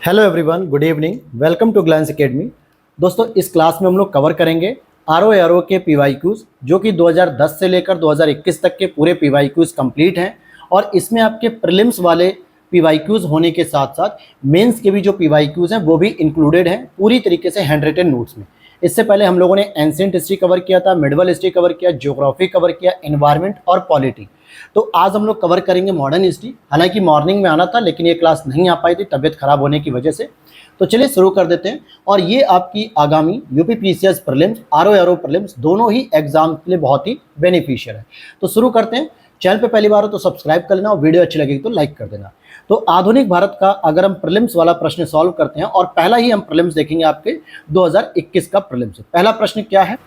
Hello everyone, good evening, welcome to Glance Academy. दोस्तों, इस class में हम लोग कवर करेंगे आर के पीवाईक्यूज, जो कि 2010 से लेकर 2021 तक के पूरे पीवाईक्यूज कंप्लीट हैं। और इसमें आपके प्रीलिम्स वाले पीवाईक्यूज होने के साथ साथ मेंस के भी जो पीवाईक्यूज हैं वो भी इंक्लूडेड हैं पूरी तरीके से हैंड रिटन नोट्स में। इससे पहले हम लोगों ने एंशिएंट हिस्ट्री कवर किया था, मिडिवल हिस्ट्री कवर किया, ज्योग्राफी कवर किया, एनवायरनमेंट और पॉलिटी। तो आज हम लोग कवर करेंगे मॉडर्न हिस्ट्री। हालांकि मॉर्निंग में आना था लेकिन ये क्लास नहीं आ पाई थी तबीयत खराब होने की वजह से। तो चलिए शुरू कर देते हैं। और ये आपकी आगामी UP PCS prelims, RO prelims दोनों ही एग्जाम के लिए बहुत ही बेनिफिशियल है। तो शुरू करते हैं। चैनल पे पहली बार हो तो सब्सक्राइब कर लेना और वीडियो अच्छी लगेगी तो लाइक कर देना। तो आधुनिक भारत का अगर हम प्रीलिम्स वाला प्रश्न सॉल्व करते हैं, और पहला ही हम प्रीलिम्स देखेंगे आपके 2021 का प्रीलिम्स। पहला प्रश्न क्या है,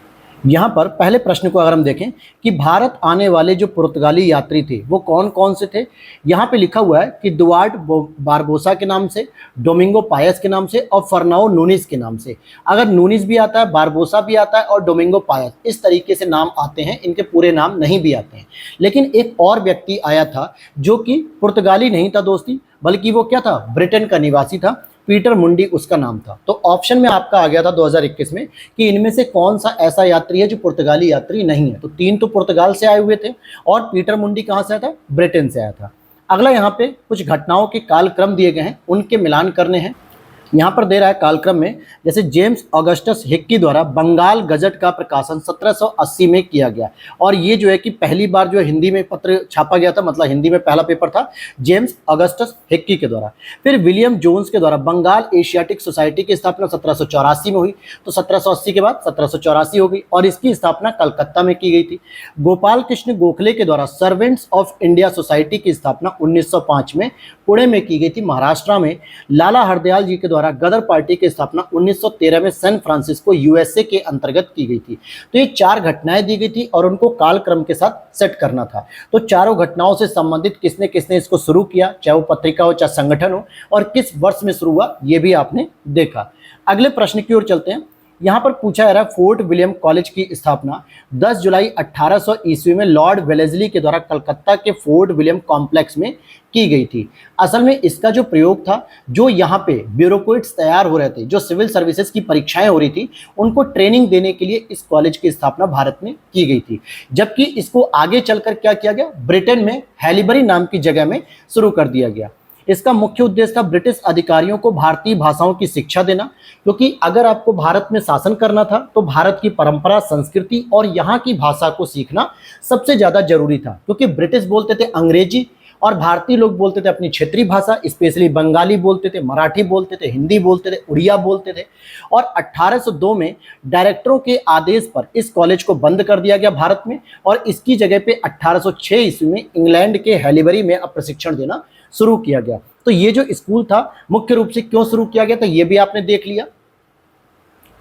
यहाँ पर पहले प्रश्न को अगर हम देखें कि भारत आने वाले जो पुर्तगाली यात्री थे वो कौन कौन से थे। यहाँ पे लिखा हुआ है कि दुआर्ट बारबोसा के नाम से, डोमिंगो पायस के नाम से और फर्नाओ नूनिस के नाम से। अगर नूनिस भी आता है, बारबोसा भी आता है और डोमिंगो पायस, इस तरीके से नाम आते हैं। इनके पूरे नाम नहीं भी आते हैं। लेकिन एक और व्यक्ति आया था जो कि पुर्तगाली नहीं था दोस्ती, बल्कि वो क्या था, ब्रिटेन का निवासी था। पीटर मुंडी उसका नाम था। तो ऑप्शन में आपका आ गया था 2021 में कि इनमें से कौन सा ऐसा यात्री है जो पुर्तगाली यात्री नहीं है। तो तीन तो पुर्तगाल से आए हुए थे और पीटर मुंडी कहाँ से आया था, ब्रिटेन से आया था। अगला यहाँ पे कुछ घटनाओं के कालक्रम दिए गए हैं, उनके मिलान करने हैं। यहाँ पर दे रहा है कालक्रम में, जैसे जेम्स ऑगस्टस हिक्की द्वारा बंगाल गजट का प्रकाशन 1780 में किया गया। और ये जो है कि पहली बार जो हिंदी में पत्र छापा गया था, मतलब हिंदी में पहला पेपर था जेम्स ऑगस्टस हिक्की के द्वारा। फिर विलियम जोन्स के द्वारा बंगाल एशियाटिक सोसाइटी की स्थापना 1784 में हुई। तो 1780 के बाद 1784 हो गई और इसकी स्थापना कलकत्ता में की गई थी। गोपाल कृष्ण गोखले के द्वारा सर्वेंट्स ऑफ इंडिया सोसाइटी की स्थापना 1905 में पुणे में की गई थी, महाराष्ट्र में। लाला हरदयाल जी के द्वारा गदर पार्टी की स्थापना 1913 में सैन फ्रांसिस्को यूएसए के अंतर्गत की गई थी। तो ये चार घटनाएं दी गई थी और उनको कालक्रम के साथ सेट करना था। तो चारों घटनाओं से संबंधित किसने किसने इसको शुरू किया, चाहे वो पत्रिका हो चाहे संगठन हो, और किस वर्ष में शुरू हुआ ये भी आपने देखा। अगले प्रश्न की ओर चलते हैं। यहाँ पर पूछा जा रहा है फोर्ट विलियम कॉलेज की स्थापना 10 जुलाई 1800 ईस्वी में लॉर्ड वेलेस्ली के द्वारा कलकत्ता के फोर्ट विलियम कॉम्प्लेक्स में की गई थी। असल में इसका जो प्रयोग था, जो यहाँ पे ब्यूरोक्रेट्स तैयार हो रहे थे, जो सिविल सर्विसेज की परीक्षाएं हो रही थी, उनको ट्रेनिंग देने के लिए इस कॉलेज की स्थापना भारत में की गई थी। जबकि इसको आगे चलकर क्या किया गया, ब्रिटेन में हैलीबरी नाम की जगह में शुरू कर दिया गया। इसका मुख्य उद्देश्य था ब्रिटिश अधिकारियों को भारतीय भाषाओं की शिक्षा देना, क्योंकि अगर आपको भारत में शासन करना था तो भारत की परंपरा, संस्कृति और यहाँ की भाषा को सीखना सबसे ज्यादा जरूरी था। क्योंकि ब्रिटिश बोलते थे अंग्रेजी और भारतीय लोग बोलते थे अपनी क्षेत्रीय भाषा, स्पेशली बंगाली बोलते थे, मराठी बोलते थे, हिंदी बोलते थे, उड़िया बोलते थे। और 1802 में डायरेक्टरों के आदेश पर इस कॉलेज को बंद कर दिया गया भारत में, और इसकी जगह पे 1806 ईस्वी में इंग्लैंड के हैलीबरी में अब प्रशिक्षण देना शुरू किया गया। तो ये जो स्कूल था मुख्य रूप से क्यों शुरू किया गया था ये भी आपने देख लिया।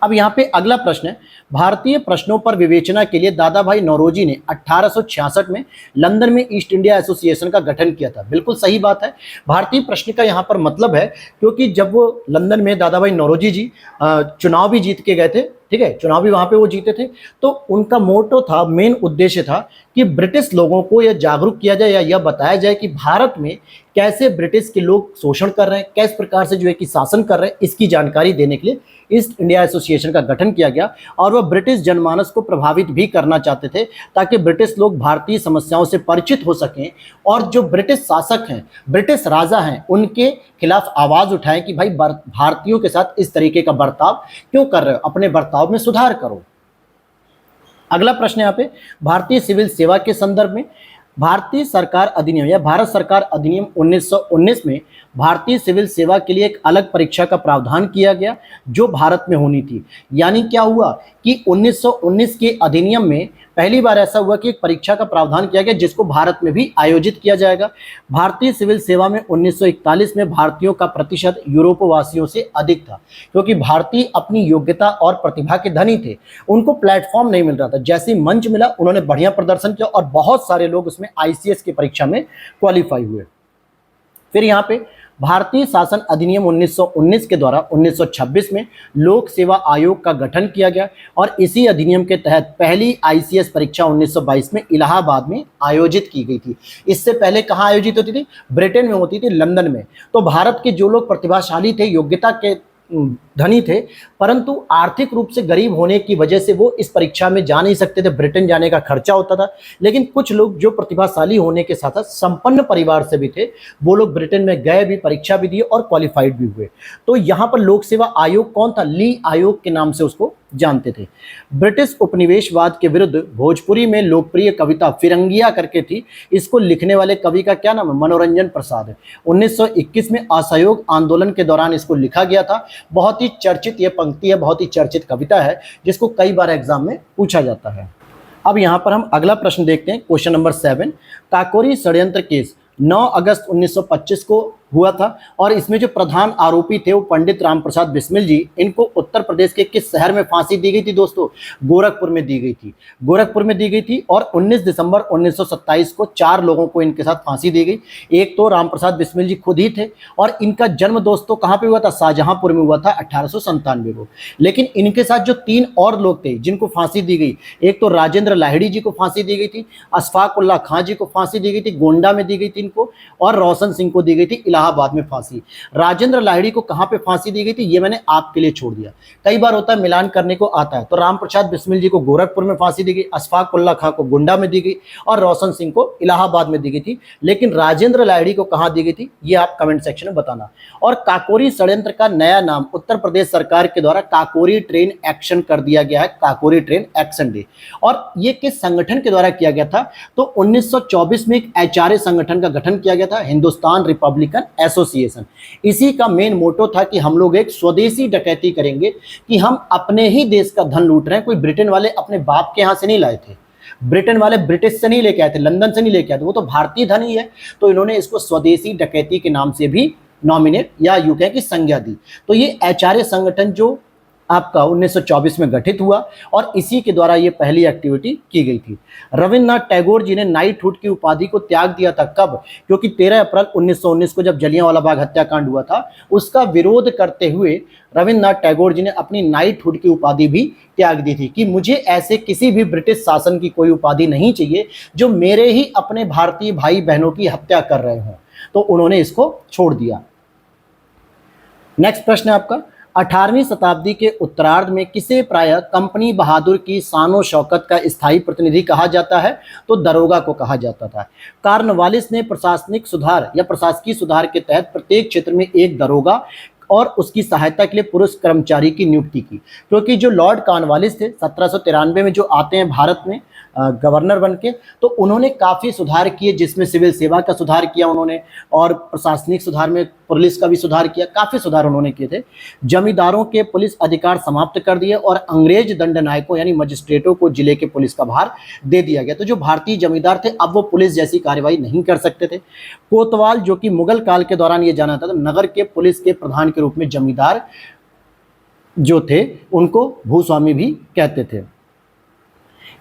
अब यहाँ पे अगला प्रश्न है, भारतीय प्रश्नों पर विवेचना के लिए दादा भाई नौरोजी ने 1866 में लंदन में ईस्ट इंडिया एसोसिएशन का गठन किया था। बिल्कुल सही बात है। भारतीय प्रश्न का यहाँ पर मतलब है क्योंकि जब वो लंदन में दादा भाई नौरोजी जी चुनाव भी जीत के गए थे, ठीक है, चुनाव भी वहां पे वो जीते थे, तो उनका मोटो था, मेन उद्देश्य था कि ब्रिटिश लोगों को यह जागरूक किया जाए या यह बताया जाए कि भारत में कैसे ब्रिटिश के लोग शोषण कर रहे हैं, किस प्रकार से जो है कि शासन कर रहे हैं, इसकी जानकारी देने के लिए ईस्ट इंडिया एसोसिएशन का गठन किया गया। और वह ब्रिटिश जनमानस को प्रभावित भी करना चाहते थे ताकि ब्रिटिश लोग भारतीय समस्याओं से परिचित हो सकें और जो ब्रिटिश शासक हैं, ब्रिटिश राजा हैं, उनके खिलाफ आवाज उठाएं कि भाई भारतीयों के साथ इस तरीके का बर्ताव क्यों कर रहे हो, अपने बर्ताव में सुधार करो। अगला प्रश्न यहाँ पे, भारतीय सिविल सेवा के संदर्भ में भारतीय सरकार अधिनियम या भारत सरकार अधिनियम 1919 में भारतीय सिविल सेवा के लिए एक अलग परीक्षा का प्रावधान किया गया जो भारत में होनी थी। यानी क्या हुआ कि 1919 के अधिनियम में पहली बार ऐसा हुआ कि एक परीक्षा का प्रावधान किया गया जिसको भारत में भी आयोजित किया जाएगा। भारतीय सिविल सेवा में 1941 में भारतीयों का प्रतिशत यूरोपवासियों से अधिक था, क्योंकि भारतीय अपनी योग्यता और प्रतिभा के धनी थे, उनको प्लेटफॉर्म नहीं मिल रहा था। जैसे मंच मिला उन्होंने बढ़िया प्रदर्शन किया और बहुत सारे लोग उसमें आईसीएस की परीक्षा में क्वालिफाई हुए। फिर यहाँ पे भारतीय शासन अधिनियम 1919 के द्वारा 1926 में लोक सेवा आयोग का गठन किया गया और इसी अधिनियम के तहत पहली आईसीएस परीक्षा 1922 में इलाहाबाद में आयोजित की गई थी। इससे पहले कहाँ आयोजित होती थी? ब्रिटेन में होती थी, लंदन में। तो भारत के जो लोग प्रतिभाशाली थे, योग्यता के धनी थे, परंतु आर्थिक रूप से गरीब होने की वजह से वो इस परीक्षा में जा नहीं सकते थे, ब्रिटेन जाने का खर्चा होता था। लेकिन कुछ लोग जो प्रतिभाशाली होने के साथ साथ संपन्न परिवार से भी थे, वो लोग ब्रिटेन में गए भी, परीक्षा भी दी और क्वालिफाइड भी हुए। तो यहाँ पर लोक सेवा आयोग कौन था? ली आयोग के नाम से उसको जानते थे। ब्रिटिश उपनिवेशवाद के विरुद्ध भोजपुरी में लोकप्रिय कविता फिरंगिया करके थी। इसको लिखने वाले कवि का क्या नाम है? मनोरंजन प्रसाद। 1921 में असहयोग आंदोलन के दौरान इसको लिखा गया था। बहुत ही चर्चित ये पंक्ति है, बहुत ही चर्चित कविता है, जिसको कई बार एग्जाम में पूछा जाता है। अब यहाँ पर हम अगला प्रश्न देखते हैं, क्वेश्चन नंबर 7। काकोरी षड्यंत्र केस 9 अगस्त 1925 को हुआ था और इसमें जो प्रधान आरोपी थे वो पंडित रामप्रसाद बिस्मिल जी। इनको उत्तर प्रदेश के किस शहर में फांसी दी गई थी दोस्तों? गोरखपुर में दी गई थी। गोरखपुर में दी गई थी और 19 दिसंबर 1927 को 4 लोगों को इनके साथ फांसी दी गई। एक तो रामप्रसाद बिस्मिल जी खुद ही थे और इनका जन्म दोस्तों कहाँ पे हुआ था? शाहजहांपुर में हुआ था 1897 को। लेकिन इनके साथ जो 3 और लोग थे जिनको फांसी दी गई, एक तो राजेंद्र लाहिड़ी जी को फांसी दी गई थी, अशफाक उल्लाह खां जी को फांसी दी गई थी, गोंडा में दी गई थी इनको, और रोशन सिंह को दी गई थी इलाहाबाद में फांसी। राजेंद्र लाहिड़ी को कहां पे फांसी दी गई थी ये मैंने आपके लिए छोड़ दिया, कई बार होता है मिलान करने को आता है। तो रामप्रसाद बिस्मिल जी को गोरखपुर में फांसी दी गई, अशफाक उल्लाह खां को गोंडा में दी गई और रोशन सिंह को इलाहाबाद में दी गई थी। लेकिन राजेंद्र लाहिड़ी को कहां दी गई थी ये आप कमेंट सेक्शन में बताना। और काकोरी षड्यंत्र का नया नाम उत्तर प्रदेश सरकार के द्वारा काकोरी ट्रेन एक्शन कर दिया गया है, काकोरी ट्रेन एक्शन डे। और ये किस संगठन के द्वारा किया गया था? तो 1924 में एक एचआरए संगठन का गठन किया गया था, हिंदुस्तान रिपब्लिकन एसोसिएशन। इसी का मेन मोटो था कि हम लोग एक स्वदेशी डकैती करेंगे, कि हम अपने ही देश का धन लूट रहे हैं। कोई ब्रिटेन वाले अपने बाप के यहां से नहीं लाए थे, ब्रिटेन वाले ब्रिटिश से नहीं लेके आए थे, लंदन से नहीं लेके आए थे, वो तो भारतीय धन ही है। तो इन्होंने इसको स्वदेशी डकैती के नाम से भी नॉमिनेट या यूं कहें कि संज्ञा दी। तो ये एचआरए संगठन जो आपका 1924 में गठित हुआ और इसी के द्वारा ये पहली एक्टिविटी की गई थी। रविन्द्रनाथ टैगोर जी ने नाइटहुड की उपाधि को त्याग दिया था। कब? क्योंकि 13 अप्रैल 1919 को जब जलियांवाला बाग हत्याकांड हुआ था, उसका विरोध करते हुए रविन्द्रनाथ टैगोर जी ने अपनी नाइटहुड की उपाधि भी त्याग दी थी, कि मुझे ऐसे किसी भी ब्रिटिश शासन की कोई उपाधि नहीं चाहिए जो मेरे ही अपने भारतीय भाई बहनों की हत्या कर रहे हों। तो उन्होंने इसको छोड़ दिया। नेक्स्ट प्रश्न है आपका, 18वीं शताब्दी के उत्तरार्ध में किसे प्रायः कंपनी बहादुर की शानो शौकत का स्थायी प्रतिनिधि कहा जाता है? तो दरोगा को कहा जाता था। कार्नवालिस ने प्रशासनिक सुधार या प्रशासकीय सुधार के तहत प्रत्येक क्षेत्र में एक दरोगा और उसकी सहायता के लिए पुरुष कर्मचारी की नियुक्ति की। क्योंकि जो लॉर्ड कॉर्नवालिस थे 1793 में जो आते हैं भारत में गवर्नर बन के, तो उन्होंने काफ़ी सुधार किए, जिसमें सिविल सेवा का सुधार किया उन्होंने और प्रशासनिक सुधार में पुलिस का भी सुधार किया, काफ़ी सुधार उन्होंने किए थे। जमींदारों के पुलिस अधिकार समाप्त कर दिए और अंग्रेज दंडनायकों यानी मजिस्ट्रेटों को जिले के पुलिस का भार दे दिया गया। तो जो भारतीय जमींदार थे अब वो पुलिस जैसी कार्रवाई नहीं कर सकते थे। कोतवाल जो कि मुगल काल के दौरान ये जाना था, तो नगर के पुलिस के प्रधान के रूप में जमींदार जो थे उनको भूस्वामी भी कहते थे।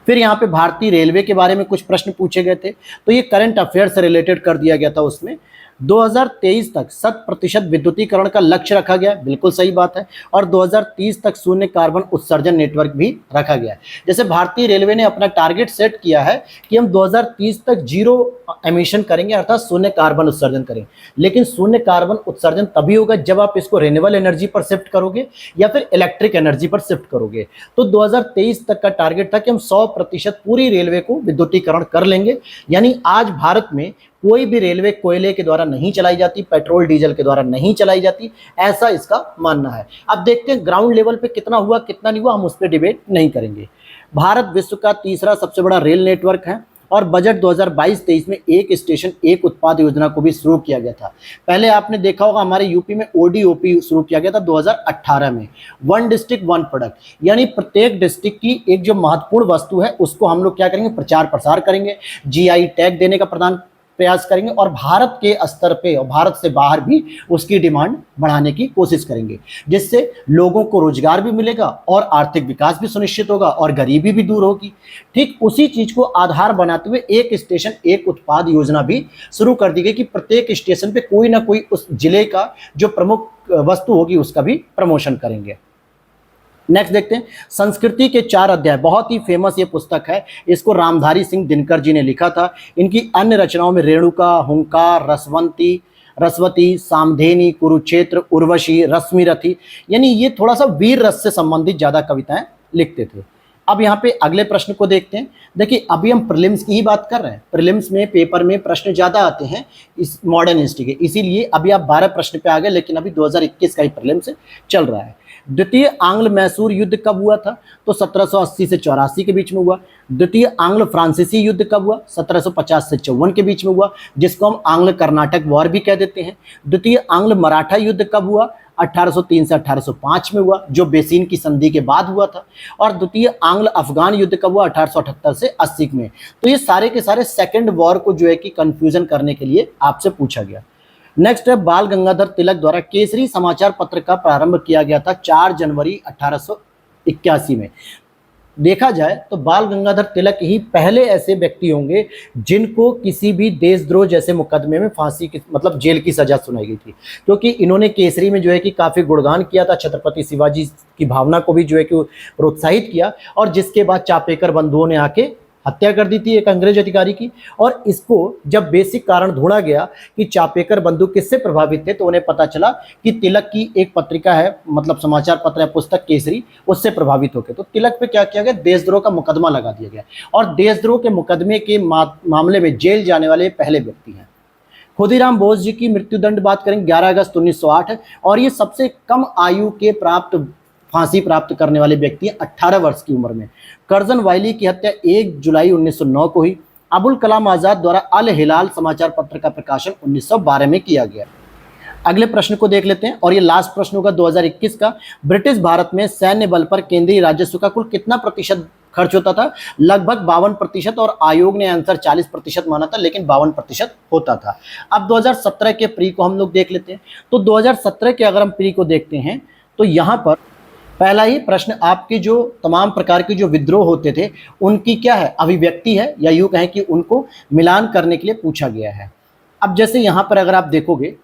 फिर यहाँ पे भारतीय रेलवे के बारे में कुछ प्रश्न पूछे गए थे, तो ये करंट अफेयर से रिलेटेड कर दिया गया था। उसमें 2023 तक 100% विद्युतीकरण का लक्ष्य रखा गया, बिल्कुल सही बात है। और 2030 तक शून्य कार्बन उत्सर्जन नेटवर्क भी रखा गया है। जैसे भारतीय रेलवे ने अपना टारगेट सेट किया है कि हम 2030 तक जीरो एमिशन करेंगे, अर्थात शून्य कार्बन उत्सर्जन करेंगे। लेकिन शून्य कार्बन उत्सर्जन तभी होगा जब आप इसको रिन्यूएबल एनर्जी पर शिफ्ट करोगे या फिर इलेक्ट्रिक एनर्जी पर शिफ्ट करोगे। तो 2023 तक का टारगेट था कि हम 100% पूरी रेलवे को विद्युतीकरण कर लेंगे। यानी आज भारत में कोई भी रेलवे कोयले के द्वारा नहीं चलाई जाती, पेट्रोल डीजल के द्वारा नहीं चलाई जाती, ऐसा इसका मानना है। अब देखते हैं ग्राउंड लेवल पे कितना हुआ कितना नहीं हुआ, हम उस पर डिबेट नहीं करेंगे। भारत विश्व का तीसरा सबसे बड़ा रेल नेटवर्क है और बजट 2022-23 में एक स्टेशन एक उत्पाद योजना को भी शुरू किया गया था। पहले आपने देखा होगा हमारे यूपी में ओडीओपी शुरू किया गया था 2018 में, वन डिस्ट्रिक्ट वन प्रोडक्ट, यानी प्रत्येक डिस्ट्रिक्ट की एक जो महत्वपूर्ण वस्तु है उसको हम लोग क्या करेंगे, प्रचार प्रसार करेंगे, जीआई टैग देने का प्रयास करेंगे और भारत के स्तर पे और भारत से बाहर भी उसकी डिमांड बढ़ाने की कोशिश करेंगे, जिससे लोगों को रोजगार भी मिलेगा और आर्थिक विकास भी सुनिश्चित होगा और गरीबी भी दूर होगी। ठीक उसी चीज को आधार बनाते हुए एक स्टेशन एक उत्पाद योजना भी शुरू कर दी गई कि प्रत्येक स्टेशन पे कोई ना कोई उस जिले का जो प्रमुख वस्तु होगी उसका भी प्रमोशन करेंगे। नेक्स्ट देखते हैं, संस्कृति के 4 अध्याय। बहुत ही फेमस ये पुस्तक है, इसको रामधारी सिंह दिनकर जी ने लिखा था। इनकी अन्य रचनाओं में रेणुका, हुंकार, रसवती, सामधेनी, कुरुक्षेत्र, उर्वशी, रश्मिरथी, यानी ये थोड़ा सा वीर रस से संबंधित ज्यादा कविताएं लिखते थे। अब यहाँ पे अगले प्रश्न को देखते हैं। देखिए अभी हम प्रीलिम्स की ही बात कर रहे हैं, प्रीलिम्स में पेपर में प्रश्न ज्यादा आते हैं इस मॉडर्न हिस्ट्री के, इसीलिए अभी आप 12 प्रश्न पे आ गए, लेकिन अभी 2021 का ही प्रीलिम्स चल रहा है। द्वितीय आंग्ल मैसूर युद्ध कब हुआ था? तो 1780 से 84 के बीच में हुआ। द्वितीय आंग्ल फ्रांसीसी युद्ध कब हुआ? 1750 से 54 के बीच में हुआ, जिसको हम आंग्ल कर्नाटक वॉर भी कह देते हैं। द्वितीय आंग्ल मराठा युद्ध कब हुआ? 1803 से 1805 में हुआ, जो बेसिन की संधि के बाद हुआ था। और द्वितीय आंग्ल अफगान युद्ध कब हुआ? 1878 से 80 में। तो ये सारे के सारे सेकंड वॉर को जो है कि कंफ्यूजन करने के लिए आपसे पूछा गया। नेक्स्ट है, बाल गंगाधर तिलक द्वारा केसरी समाचार पत्र का प्रारंभ किया गया था 4 जनवरी 1881 में। देखा जाए तो बाल गंगाधर तिलक ही पहले ऐसे व्यक्ति होंगे जिनको किसी भी देशद्रोह जैसे मुकदमे में फांसी की मतलब जेल की सजा सुनाई गई थी, क्योंकि इन्होंने केसरी में जो है कि काफी गुणगान किया था, छत्रपति शिवाजी की भावना को भी जो है कि प्रोत्साहित किया, और जिसके बाद चापेकर बंधुओं ने आके हत्या कर दी थी एक अंग्रेज अधिकारी की। और इसको जब बेसिक कारण ढूंढा गया कि चापेकर बंधु किससे प्रभावित थे, तो उन्हें पता चला कि तिलक की एक पत्रिका है, मतलब समाचार पत्र है, पुस्तक केसरी, उससे प्रभावित होकर तो तिलक पे क्या किया गया, देशद्रोह का मुकदमा लगा दिया गया। और देशद्रोह के मुकदमे के मामले में जेल जाने वाले पहले व्यक्ति हैं। खुदीराम बोस जी की मृत्युदंड बात करें 11 अगस्त 1908, और ये सबसे कम आयु के फांसी प्राप्त करने वाले व्यक्ति हैं 18 वर्ष की उम्र में। कर्जन वाइली की हत्या 1 जुलाई 1909 को हुई। अबुल कलाम आजाद द्वारा अल हिलाल समाचार पत्र का प्रकाशन 1912 में किया गया। अगले प्रश्न को देख लेते हैं, और ये लास्ट प्रश्न होगा 2021 का। ब्रिटिश भारत में सैन्य बल पर केंद्रीय राजस्व का कुल कितना प्रतिशत खर्च होता था? लगभग 52%, और आयोग ने आंसर 40% माना था, लेकिन 52% होता था। अब 2017 के प्री को हम लोग देख लेते हैं। तो 2017 के अगर हम प्री को देखते हैं तो यहाँ पर पहला ही प्रश्न, आपके जो तमाम प्रकार के जो विद्रोह होते थे उनकी क्या है, अभिव्यक्ति है, या यूं कहें कि उनको मिलान करने के लिए पूछा गया है। अब जैसे यहाँ पर अगर आप देखोगे,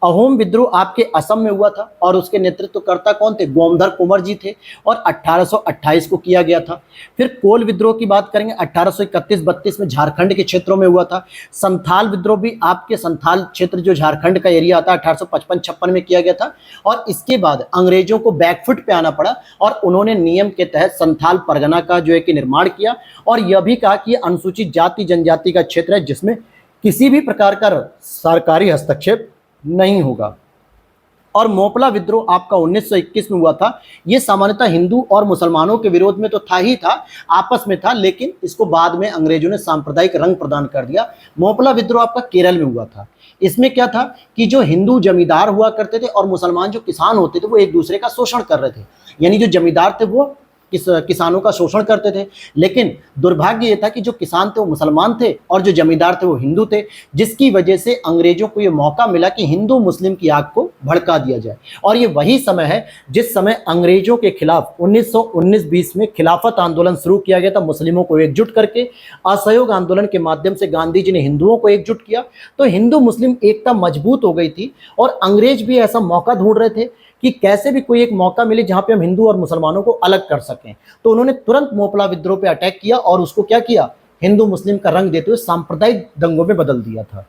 अहोम विद्रोह आपके असम में हुआ था, और उसके नेतृत्वकर्ता कौन थे? गोमधर कुंवर जी थे, और 1828 को किया गया था। फिर कोल विद्रोह की बात करेंगे, 1831-32 में झारखंड के क्षेत्रों में हुआ था। संथाल विद्रोह भी आपके संथाल क्षेत्र जो झारखंड का एरिया आता है 1855-56 में किया गया था। और इसके बाद अंग्रेजों को बैकफुट पे आना पड़ा, और उन्होंने नियम के तहत संथाल परगना का जो है कि निर्माण किया, और यह भी कहा कि यह अनुसूचित जाति जनजाति का क्षेत्र है जिसमें किसी भी प्रकार का सरकारी हस्तक्षेप नहीं होगा। और मोपला विद्रोह आपका 1921 में हुआ था। यह सामान्यतः हिंदू और मुसलमानों के विरोध में तो था ही था, आपस में था, लेकिन इसको बाद में अंग्रेजों ने सांप्रदायिक रंग प्रदान कर दिया। मोपला विद्रोह आपका केरल में हुआ था। इसमें क्या था कि जो हिंदू जमींदार हुआ करते थे और मुसलमान जो किसान होते थे वो एक दूसरे का शोषण कर रहे थे, यानी जो जमींदार थे वो किसानों का शोषण करते थे। लेकिन दुर्भाग्य ये था कि जो किसान थे वो मुसलमान थे और जो जमींदार थे वो हिंदू थे, जिसकी वजह से अंग्रेजों को ये मौका मिला कि हिंदू मुस्लिम की आग को भड़का दिया जाए। और ये वही समय है जिस समय अंग्रेजों के खिलाफ 1919-20 में खिलाफत आंदोलन शुरू किया गया था, मुस्लिमों को एकजुट करके। असहयोग आंदोलन के माध्यम से गांधी जी ने हिंदुओं को एकजुट किया, तो हिंदू मुस्लिम एकता मजबूत हो गई थी। और अंग्रेज भी ऐसा मौका ढूंढ रहे थे कि कैसे भी कोई एक मौका मिले जहां पे हम हिंदू और मुसलमानों को अलग कर सकें। तो उन्होंने तुरंत मोपला विद्रोह पे अटैक किया और उसको क्या किया, हिंदू मुस्लिम का रंग देते हुए सांप्रदायिक दंगों में बदल दिया था।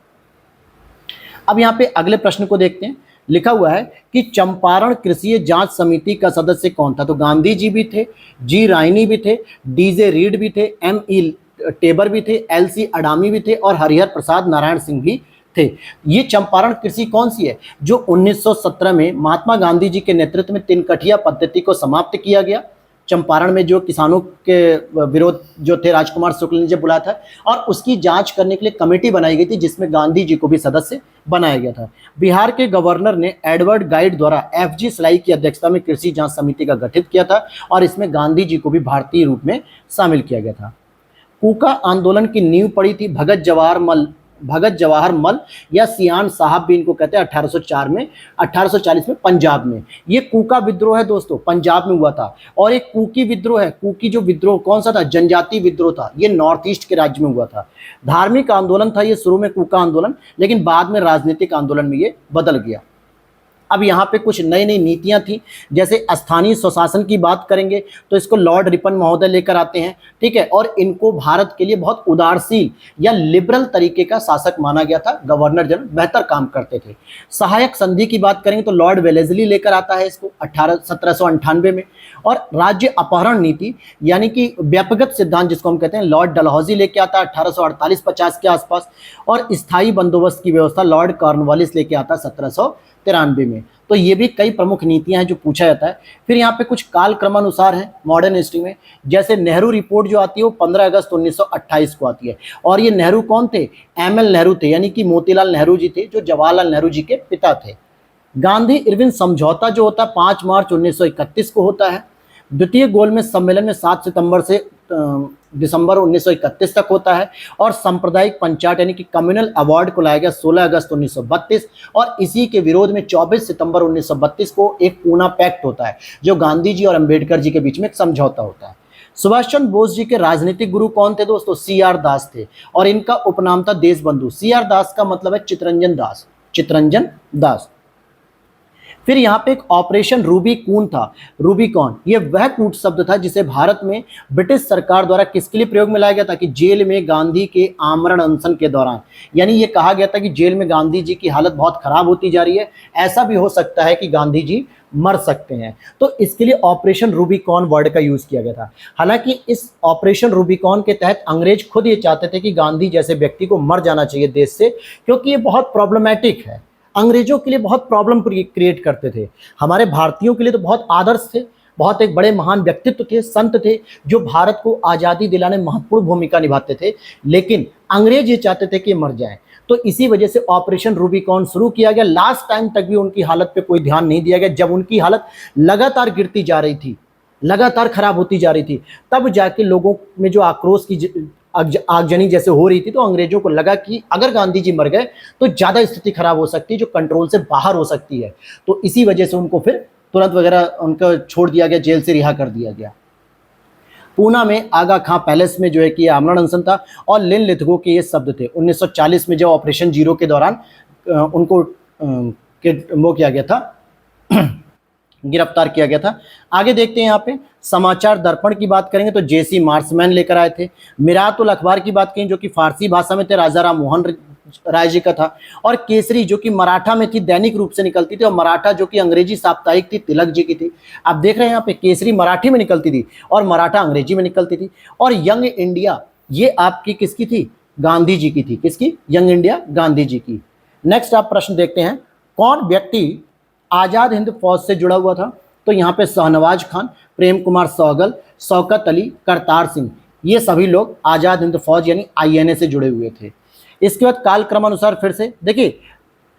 अब यहाँ पे अगले प्रश्न को देखते हैं। लिखा हुआ है कि चंपारण कृषि जांच समिति का सदस्य कौन था? तो गांधी जी भी थे, जी रायनी भी थे, डीजे रीड भी थे, M.E. टेबर भी थे, L.C. अडामी भी थे, और हरिहर प्रसाद नारायण सिंह भी थे। ये चंपारण कृषि कौन सी है? जो 1917 में महात्मा गांधी जी के नेतृत्व में तिनकठिया पद्धति को समाप्त किया गया। चंपारण में जो किसानों के विरोध जो थे, राजकुमार शुक्ल ने जब बुलाया था, और उसकी जांच करने के लिए कमेटी बनाई गई थी जिसमें गांधी जी को भी सदस्य बनाया गया था। बिहार के गवर्नर ने एडवर्ड गाइड द्वारा FG सलाई की अध्यक्षता में कृषि जांच समिति का गठित किया था, और इसमें गांधी जी को भी भारतीय रूप में शामिल किया गया था। कूका आंदोलन की नींव पड़ी थी भगत जवाहर भगत जवाहर मल या सियान साहब भी इनको कहते हैं 1804 में 1840 में पंजाब में। ये कूका विद्रोह है दोस्तों, पंजाब में हुआ था। और एक कूकी विद्रोह है, कूकी जो विद्रोह कौन सा था, जनजातीय विद्रोह था, ये नॉर्थ ईस्ट के राज्य में हुआ था। धार्मिक आंदोलन था ये शुरू में कूका आंदोलन, लेकिन बाद में राजनीतिक आंदोलन में ये बदल गया। अब यहाँ पे कुछ नई नई नीतियां थी, जैसे स्थानीय स्वशासन की बात करेंगे तो इसको लॉर्ड रिपन महोदय लेकर आते हैं, ठीक है। और इनको भारत के लिए बहुत उदारशील या लिबरल तरीके का शासक माना गया था, गवर्नर जनरल बेहतर काम करते थे। सहायक संधि की बात करेंगे तो लॉर्ड वेलेस्ली लेकर आता है इसको 1798 में। और राज्य अपहरण नीति यानी कि व्यापकगत सिद्धांत जिसको हम कहते हैं, लॉर्ड डलहौजी लेके आता है 1848-50 के आसपास। और स्थायी बंदोबस्त की व्यवस्था लॉर्ड कॉर्नवालिस लेके आता है 1793 में। तो ये भी कई प्रमुख नीतियां हैं जो पूछा जाता है। फिर यहाँ पे कुछ काल क्रमानुसार है मॉडर्न हिस्ट्री में, जैसे नेहरू रिपोर्ट जो आती है वो 15 अगस्त 1928 को आती है। और ये नेहरू कौन थे, एमएल नेहरू थे, यानी कि मोतीलाल नेहरू जी थे जो जवाहरलाल नेहरू जी के पिता थे। गांधी इरविन समझौता जो होता है 5 मार्च 1931 को होता है। द्वितीय गोलमेज सम्मेलन में 7 सितंबर से दिसंबर 1931 तक होता है। और सांप्रदायिक पंचायत यानी कि कम्युनल अवार्ड को लाया गया 16 अगस्त 1932। और इसी के विरोध में 24 सितंबर 1932 को एक पूना पैक्ट होता है, जो गांधी जी और अंबेडकर जी के बीच में एक समझौता होता है। सुभाष चंद्र बोस जी के राजनीतिक गुरु कौन थे दोस्तों, सीआर दास थे। और इनका उपनाम था देशबंधु। सीआर दास का मतलब है चितरंजन दास, चितरंजन दास। फिर यहाँ पे एक ऑपरेशन रूबिकॉन था। रूबिकॉन ये वह कूट शब्द था जिसे भारत में ब्रिटिश सरकार द्वारा किसके लिए प्रयोग में लाया गया था, कि जेल में गांधी के आमरण अनशन के दौरान। यानी ये कहा गया था कि जेल में गांधी जी की हालत बहुत खराब होती जा रही है, ऐसा भी हो सकता है कि गांधी जी मर सकते हैं, तो इसके लिए ऑपरेशन रूबिकॉन वर्ड का यूज किया गया था। हालांकि इस ऑपरेशन रूबिकॉन के तहत अंग्रेज खुद ये चाहते थे कि गांधी जैसे व्यक्ति को मर जाना चाहिए देश से, क्योंकि ये बहुत प्रॉब्लमैटिक है, अंग्रेजों के लिए बहुत प्रॉब्लम क्रिएट करते थे। हमारे भारतीयों के लिए तो बहुत आदर्श थे, बहुत एक बड़े महान व्यक्तित्व थे, संत थे, जो भारत को आज़ादी दिलाने में महत्वपूर्ण भूमिका निभाते थे। लेकिन अंग्रेज ये चाहते थे कि मर जाएं, तो इसी वजह से ऑपरेशन रूबिकॉन शुरू किया गया। लास्ट टाइम तक भी उनकी हालत पे कोई ध्यान नहीं दिया गया। जब उनकी हालत लगातार गिरती जा रही थी, लगातार खराब होती जा रही थी, तब जाके लोगों में जो आक्रोश की आगजनी जैसे हो रही थी, तो अंग्रेजों को लगा कि अगर गांधी जी मर गए तो ज़्यादा स्थिति खराब हो सकती है, जो कंट्रोल से बाहर हो सकती है। तो इसी वजह से उनको फिर तुरंत वगैरह उनको छोड़ दिया गया, जेल से रिहा कर दिया गया। पूना में आगा खां पैलेस में जो है कि आमरण अनशन था, और लिन लिथगो के ये शब्द थे। 1940 में जब ऑपरेशन जीरो के दौरान उनको वो किया गया था, गिरफ्तार किया गया था। आगे देखते हैं यहाँ पे समाचार दर्पण की बात करेंगे तो जेसी मार्समैन लेकर आए थे। मिरातुल अखबार की बात करें जो कि फारसी भाषा में थे, राजा राम मोहन राय जी का था। और केसरी जो कि मराठा में थी, दैनिक रूप से निकलती थी, और मराठा जो कि अंग्रेजी साप्ताहिक थी, तिलक जी की थी। आप देख रहे हैं यहाँ पे केसरी मराठी में निकलती थी और मराठा अंग्रेजी में निकलती थी। और यंग इंडिया ये आपकी किसकी थी, गांधी जी की थी। किसकी, यंग इंडिया गांधी जी की। नेक्स्ट आप प्रश्न देखते हैं, कौन व्यक्ति आज़ाद हिंद फौज से जुड़ा हुआ था, तो यहाँ पे शाहनवाज खान, प्रेम कुमार सौगल, शौकत अली, करतार सिंह, ये सभी लोग आज़ाद हिंद फौज यानी आईएनए से जुड़े हुए थे। इसके बाद काल क्रमानुसार फिर से देखिए,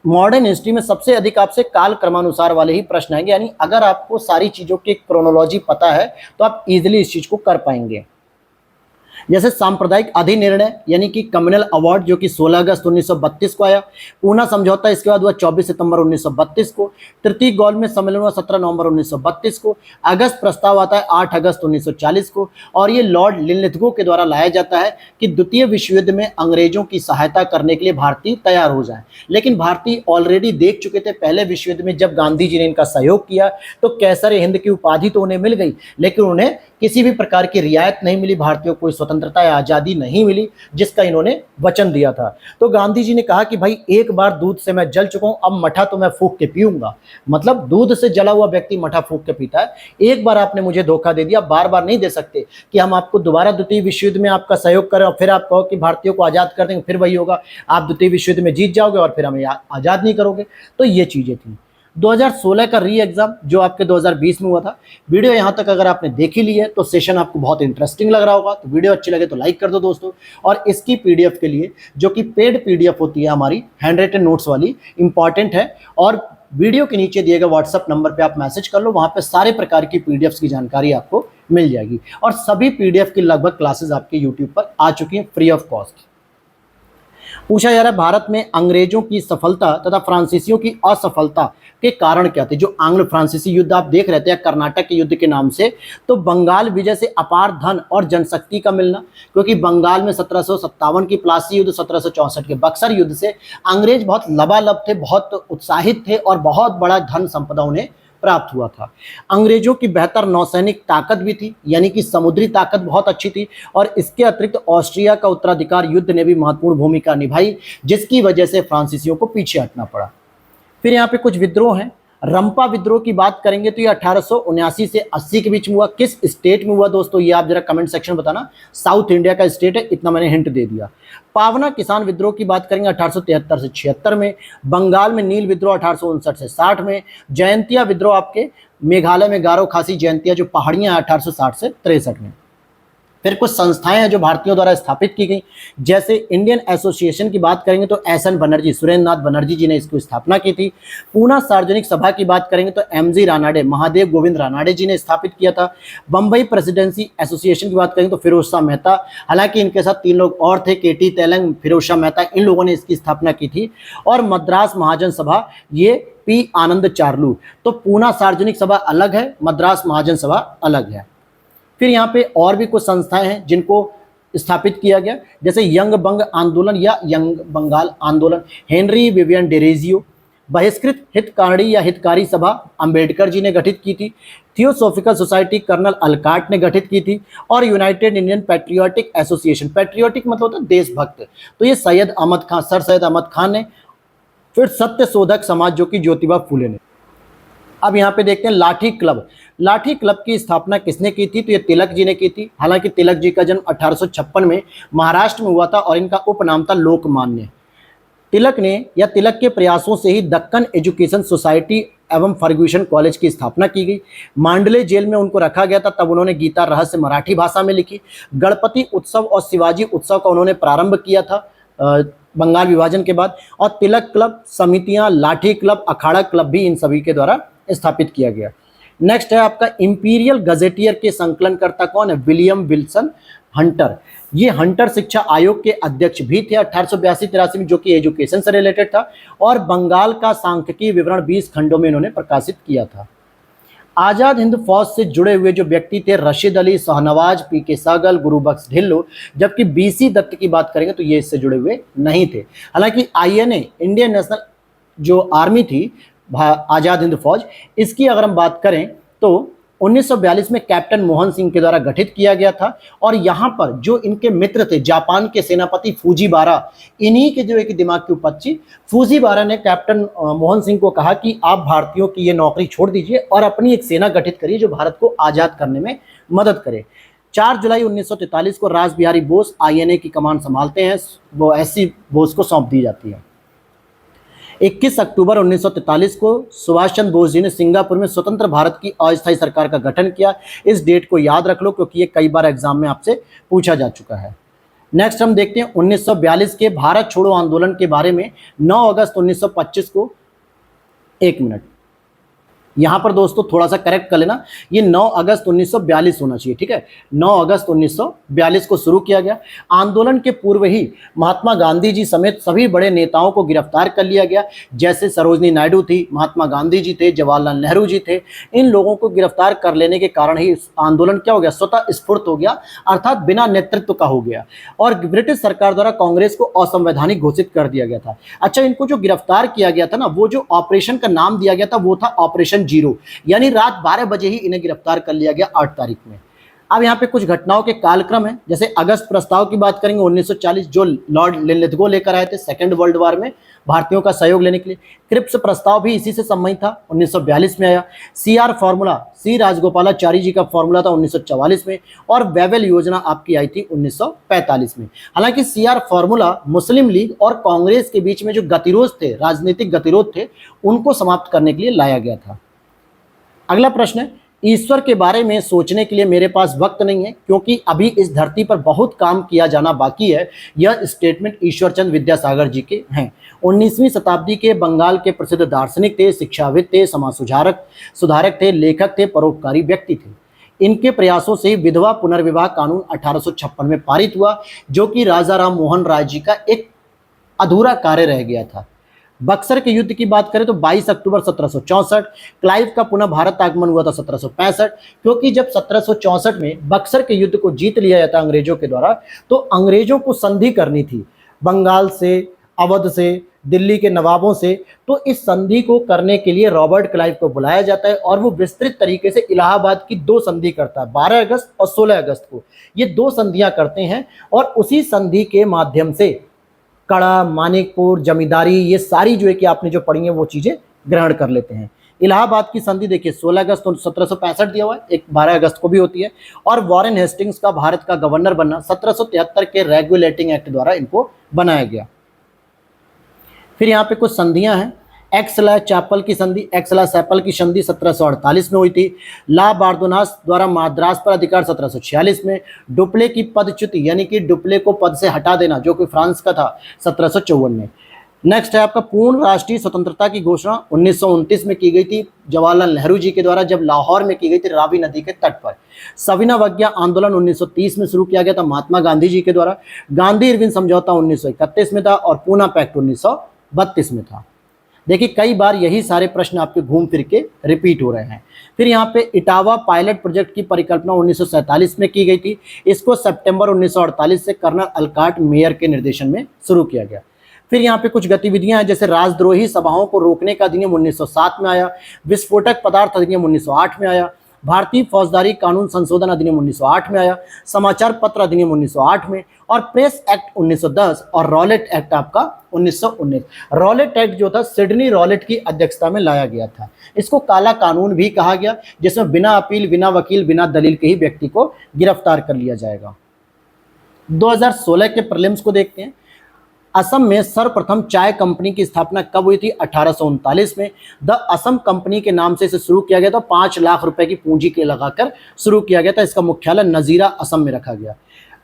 मॉडर्न हिस्ट्री में सबसे अधिक आपसे काल क्रमानुसार वाले ही प्रश्न आएंगे, यानी अगर आपको सारी चीज़ों की क्रोनोलॉजी पता है तो आप इजीली इस चीज़ को कर पाएंगे। जैसे सांप्रदायिक अधिनिर्णय यानी कि कम्युनल अवार्ड जो कि 16 अगस्त 1932 को आया। पूना समझौता इसके बाद हुआ 24 सितंबर 1932 को। तृतीय गोलमेज सम्मेलन हुआ 17 नवंबर 1932 को। अगस्त प्रस्ताव आता है 8 अगस्त 1940 को। और ये लॉर्ड लिनलिथगो के द्वारा लाया जाता है कि द्वितीय विश्व युद्ध में अंग्रेजों की सहायता करने के लिए भारतीय तैयार हो जाए। लेकिन भारतीय ऑलरेडी देख चुके थे पहले विश्व युद्ध में, जब गांधी जी ने इनका सहयोग किया तो कैसर हिंद की उपाधि तो उन्हें मिल गई, लेकिन उन्हें किसी भी प्रकार की रियायत नहीं मिली, भारतीयों को कोई स्वतंत्रता या आज़ादी नहीं मिली जिसका इन्होंने वचन दिया था। तो गांधी जी ने कहा कि भाई एक बार दूध से मैं जल चुका हूं, अब मठा तो मैं फूंक के पीऊंगा। मतलब दूध से जला हुआ व्यक्ति मठा फूंक के पीता है। एक बार आपने मुझे धोखा दे दिया, बार बार नहीं दे सकते कि हम आपको दोबारा द्वितीय विश्व युद्ध में आपका सहयोग करें और फिर आप कहो कि भारतीयों को आज़ाद कर देंगे, फिर वही होगा, आप द्वितीय विश्व युद्ध में जीत जाओगे और फिर हमें आज़ाद नहीं करोगे। तो ये चीज़ें थी। 2016 का री एग्जाम जो आपके 2020 में हुआ था। वीडियो यहाँ तक अगर आपने देखी ली है तो सेशन आपको बहुत इंटरेस्टिंग लग रहा होगा, तो वीडियो अच्छी लगे तो लाइक कर दो दोस्तों। और इसकी पीडीएफ के लिए जो कि पेड पीडीएफ होती है हमारी हैंड रिटन नोट्स वाली, इंपॉर्टेंट है, और वीडियो के नीचे दिए गए व्हाट्सअप नंबर पर आप मैसेज कर लो, वहाँ पर सारे प्रकार की पीडीएफ की जानकारी आपको मिल जाएगी। और सभी पीडीएफ की लगभग क्लासेज आपके यूट्यूब पर आ चुकी हैं फ्री ऑफ कॉस्ट। पूछा जा रहा है भारत में अंग्रेजों की सफलता तथा फ्रांसीसियों की असफलता के कारण क्या थे। जो आंग्ल फ्रांसीसी युद्ध आप देख रहे थे, या कर्नाटक के युद्ध के नाम से, तो बंगाल विजय से अपार धन और जनशक्ति का मिलना, क्योंकि बंगाल में 1757 की प्लासी युद्ध, 1764 के बक्सर युद्ध से अंग्रेज बहुत लबालब थे, बहुत उत्साहित थे और बहुत बड़ा धन संपदा उन्हें प्राप्त हुआ था। अंग्रेजों की बेहतर नौसैनिक ताकत भी थी, यानी कि समुद्री ताकत बहुत अच्छी थी, और इसके अतिरिक्त ऑस्ट्रिया का उत्तराधिकार युद्ध ने भी महत्वपूर्ण भूमिका निभाई, जिसकी वजह से फ्रांसीसियों को पीछे हटना पड़ा। फिर यहाँ पे कुछ विद्रोह हैं। रंपा विद्रोह की बात करेंगे तो ये 1879 से 80 के बीच में हुआ। किस स्टेट में हुआ दोस्तों, ये आप जरा कमेंट सेक्शन में बताना। साउथ इंडिया का स्टेट है, इतना मैंने हिंट दे दिया। पावना किसान विद्रोह की बात करेंगे 1873 से 76 में। बंगाल में नील विद्रोह 1859 से 60 में। जयंतिया विद्रोह आपके मेघालय में गारो खासी जयंतिया जो पहाड़ियां हैं 1860 से 63 में। फिर कुछ संस्थाएं हैं जो भारतीयों द्वारा स्थापित की गई, जैसे इंडियन एसोसिएशन की बात करेंगे तो एस एन बनर्जी, सुरेंद्र नाथ बनर्जी जी ने इसकी स्थापना की थी। पूना सार्वजनिक सभा की बात करेंगे तो एम जी रानाडे, महादेव गोविंद रानाडे जी ने स्थापित किया था। बम्बई प्रेसिडेंसी एसोसिएशन की बात करेंगे तो फिरोज शाह मेहता, हालांकि इनके साथ 3 लोग और थे, के टी तेलंग, फिरोज शाह मेहता, इन लोगों ने इसकी स्थापना की थी। और मद्रास महाजन सभा, ये पी आनंद चार्लू। तो पूना सार्वजनिक सभा अलग है, मद्रास महाजन सभा अलग है। फिर यहाँ पे और भी कुछ संस्थाएं हैं जिनको स्थापित किया गया, जैसे यंग बंग आंदोलन या यंग बंगाल आंदोलन, हेनरी विवियन डेरेजियो। बहिष्कृत हितकारी या हितकारी सभा अंबेडकर जी ने गठित की थी। थियोसॉफिकल सोसाइटी कर्नल अलकाट ने गठित की थी। और United Indian patriotic association, patriotic मतलब होता है देशभक्त, तो ये सैयद अहमद खान, सर सैयद अहमद खान ने। फिर सत्य शोधक समाज जो कि ज्योतिबा फूले ने। अब यहाँ पे देखते हैं लाठी क्लब। लाठी क्लब की स्थापना किसने की थी, तो ये तिलक जी ने की थी। हालांकि तिलक जी का जन्म 1856 में महाराष्ट्र में हुआ था और इनका उपनाम था लोकमान्य। तिलक ने या तिलक के प्रयासों से ही दक्कन एजुकेशन सोसाइटी एवं फर्ग्यूसन कॉलेज की स्थापना की गई। मांडले जेल में उनको रखा गया था, तब उन्होंने गीता रहस्य मराठी भाषा में लिखी। गणपति उत्सव और शिवाजी उत्सव का उन्होंने प्रारंभ किया था बंगाल विभाजन के बाद। और तिलक क्लब, समितियां, लाठी क्लब, अखाड़ा क्लब भी इन सभी के द्वारा स्थापित किया गया। नेक्स्ट है आपका इंपीरियल गजेटियर के संकलनकर्ता कौन है, विलियम विल्सन हंटर। ये हंटर शिक्षा आयोग के अध्यक्ष भी थे 1882-83 में, जो कि एजुकेशन से रिलेटेड था। और बंगाल का सांख्यिकीय विवरण 20 खंडों में इन्होंने प्रकाशित किया था। आजाद हिंद फौज से जुड़े हुए जो व्यक्ति थे, रशीद अली, शाहनवाज, पी के सहगल, गुरुबख्श ढिल्लो। जबकि बीसी दत्त की बात करेंगे तो ये इससे जुड़े हुए नहीं थे। हालांकि आईएनए, इंडियन नेशनल जो आर्मी थी, आजाद हिंद फौज, इसकी अगर हम बात करें तो 1942 में कैप्टन मोहन सिंह के द्वारा गठित किया गया था। और यहाँ पर जो इनके मित्र थे, जापान के सेनापति फूजीवारा, इन्हीं के जो एक दिमाग की उपज, फूजीवारा ने कैप्टन मोहन सिंह को कहा कि आप भारतीयों की ये नौकरी छोड़ दीजिए और अपनी एक सेना गठित करिए जो भारत को आज़ाद करने में मदद करे। 4 जुलाई 1943 को रास बिहारी बोस आईएनए की कमान संभालते हैं, वो एससी बोस को सौंप दी जाती है। 21 अक्टूबर 1943 को सुभाष चंद्र बोस जी ने सिंगापुर में स्वतंत्र भारत की अस्थायी सरकार का गठन किया। इस डेट को याद रख लो क्योंकि ये कई बार एग्जाम में आपसे पूछा जा चुका है। नेक्स्ट हम देखते हैं 1942 के भारत छोड़ो आंदोलन के बारे में। 9 अगस्त 1925 को, एक मिनट यहाँ पर दोस्तों थोड़ा सा करेक्ट कर लेना, ये 9 अगस्त 1942 होना चाहिए, ठीक है। 9 अगस्त 1942 को शुरू किया गया। आंदोलन के पूर्व ही महात्मा गांधी जी समेत सभी बड़े नेताओं को गिरफ्तार कर लिया गया, जैसे सरोजनी नायडू थी, महात्मा गांधी जी थे, जवाहरलाल नेहरू जी थे। इन लोगों को गिरफ्तार कर लेने के कारण ही आंदोलन क्या हो गया, स्वतः स्फूर्त हो गया, अर्थात बिना नेतृत्व का हो गया। और ब्रिटिश सरकार द्वारा कांग्रेस को असंवैधानिक घोषित कर दिया गया था। अच्छा, इनको जो गिरफ्तार किया गया था ना, वो जो ऑपरेशन का नाम दिया गया था वो था ऑपरेशन जीरो, यानी रात 12 बजे ही इन्हें गिरफ्तार कर लिया गया 8 तारीख में। अब यहाँ पे कुछ घटनाओं के कालक्रम है, जैसे अगस्त प्रस्ताव की बात करेंगे 1940, जो लॉर्ड लिनलिथगो लेकर आए थे सेकेंड वर्ल्ड वॉर में भारतीयों का सहयोग लेने के लिए। क्रिप्स प्रस्ताव भी इसी से संबंधित था, 1942 में आया। सीआर फॉर्मूला, सी राजगोपालाचारी जी का फॉर्मूला था 1944 में। और वेवेल योजना आपकी आई थी 1945 में। हालांकि सीआर फॉर्मूला मुस्लिम लीग और कांग्रेस के बीच में जो गतिरोध थे, राजनीतिक गतिरोध थे, उनको समाप्त करने के लिए लाया गया था। अगला प्रश्न है, ईश्वर के बारे में सोचने के लिए मेरे पास वक्त नहीं है क्योंकि अभी इस धरती पर बहुत काम किया जाना बाकी है। यह स्टेटमेंट ईश्वरचंद विद्यासागर जी के हैं। 19वीं शताब्दी के बंगाल के प्रसिद्ध दार्शनिक थे, शिक्षाविद थे, समाज सुधारक थे, लेखक थे, परोपकारी व्यक्ति थे। इनके प्रयासों से विधवा पुनर्विवाह कानून 1856 में पारित हुआ, जो कि राजा राम मोहन राय जी का एक अधूरा कार्य रह गया था। बक्सर के युद्ध की बात करें तो 22 अक्टूबर 1764 क्लाइव का पुनः भारत आगमन हुआ था 1765, क्योंकि जब 1764 में बक्सर के युद्ध को जीत लिया जाता अंग्रेजों के द्वारा, तो अंग्रेजों को संधि करनी थी बंगाल से, अवध से, दिल्ली के नवाबों से। तो इस संधि को करने के लिए रॉबर्ट क्लाइव को बुलाया जाता है और वो विस्तृत तरीके से इलाहाबाद की दो संधि करता है, 12 अगस्त और 16 अगस्त को। ये दो संधियां करते हैं और उसी संधि के माध्यम से कड़ा, मानिकपुर, जमींदारी, ये सारी जो है कि आपने जो पढ़ी है वो चीजें ग्रहण कर लेते हैं। इलाहाबाद की संधि देखिए 16 अगस्त 1765 दिया हुआ है, एक 12 अगस्त को भी होती है। और वॉरेन हेस्टिंग्स का भारत का गवर्नर बनना 1773 के रेगुलेटिंग एक्ट द्वारा इनको बनाया गया। फिर यहाँ पे कुछ संधियां हैं। एक्सला चैपल की संधि, एक्सला सैपल की संधि 1748 में हुई थी। ला बारदोनास द्वारा मद्रास पर अधिकार 1746 में। डुप्ले की पदच्युति यानी कि डुप्ले को पद से हटा देना जो कि फ्रांस का था 1754 में। नेक्स्ट है आपका पूर्ण राष्ट्रीय स्वतंत्रता की घोषणा 1929 में की गई थी जवाहरलाल नेहरू जी के द्वारा, जब लाहौर में की गई थी रावी नदी के तट पर। सविनय अवज्ञा आंदोलन 1930 में शुरू किया गया था महात्मा गांधी जी के द्वारा। गांधी इरविन समझौता 1931 में था और पूना पैक्ट 1932 में था। देखिए कई बार यही सारे प्रश्न आपके घूम फिर के रिपीट हो रहे हैं। फिर यहाँ पे इटावा पायलट प्रोजेक्ट की परिकल्पना 1947 में की गई थी। इसको सितंबर 1948 से कर्नल अल्काट मेयर के निर्देशन में शुरू किया गया। फिर यहाँ पे कुछ गतिविधियां हैं, जैसे राजद्रोही सभाओं को रोकने का अधिनियम 1907 में आया, विस्फोटक पदार्थ अधिनियम 1908 में आया, भारतीय फौजदारी कानून संशोधन अधिनियम 1908 में आया, समाचार पत्र अधिनियम 1908 में, और प्रेस एक्ट 1910 और रॉलेट एक्ट आपका 1919। रॉलेट एक्ट जो था सिडनी रॉलेट की अध्यक्षता में लाया गया था। इसको काला कानून भी कहा गया, जिसमें बिना अपील, बिना वकील, बिना दलील के ही व्यक्ति को गिरफ्तार कर लिया जाएगा। 2016 के प्रीलिम्स को देखते हैं। असम में सर्वप्रथम चाय कंपनी की स्थापना कब हुई थी? 1839 में। द असम कंपनी के नाम से इसे शुरू किया गया था। 5 लाख रुपए की पूंजी के लगाकर शुरू किया गया था। इसका मुख्यालय नजीरा असम में रखा गया।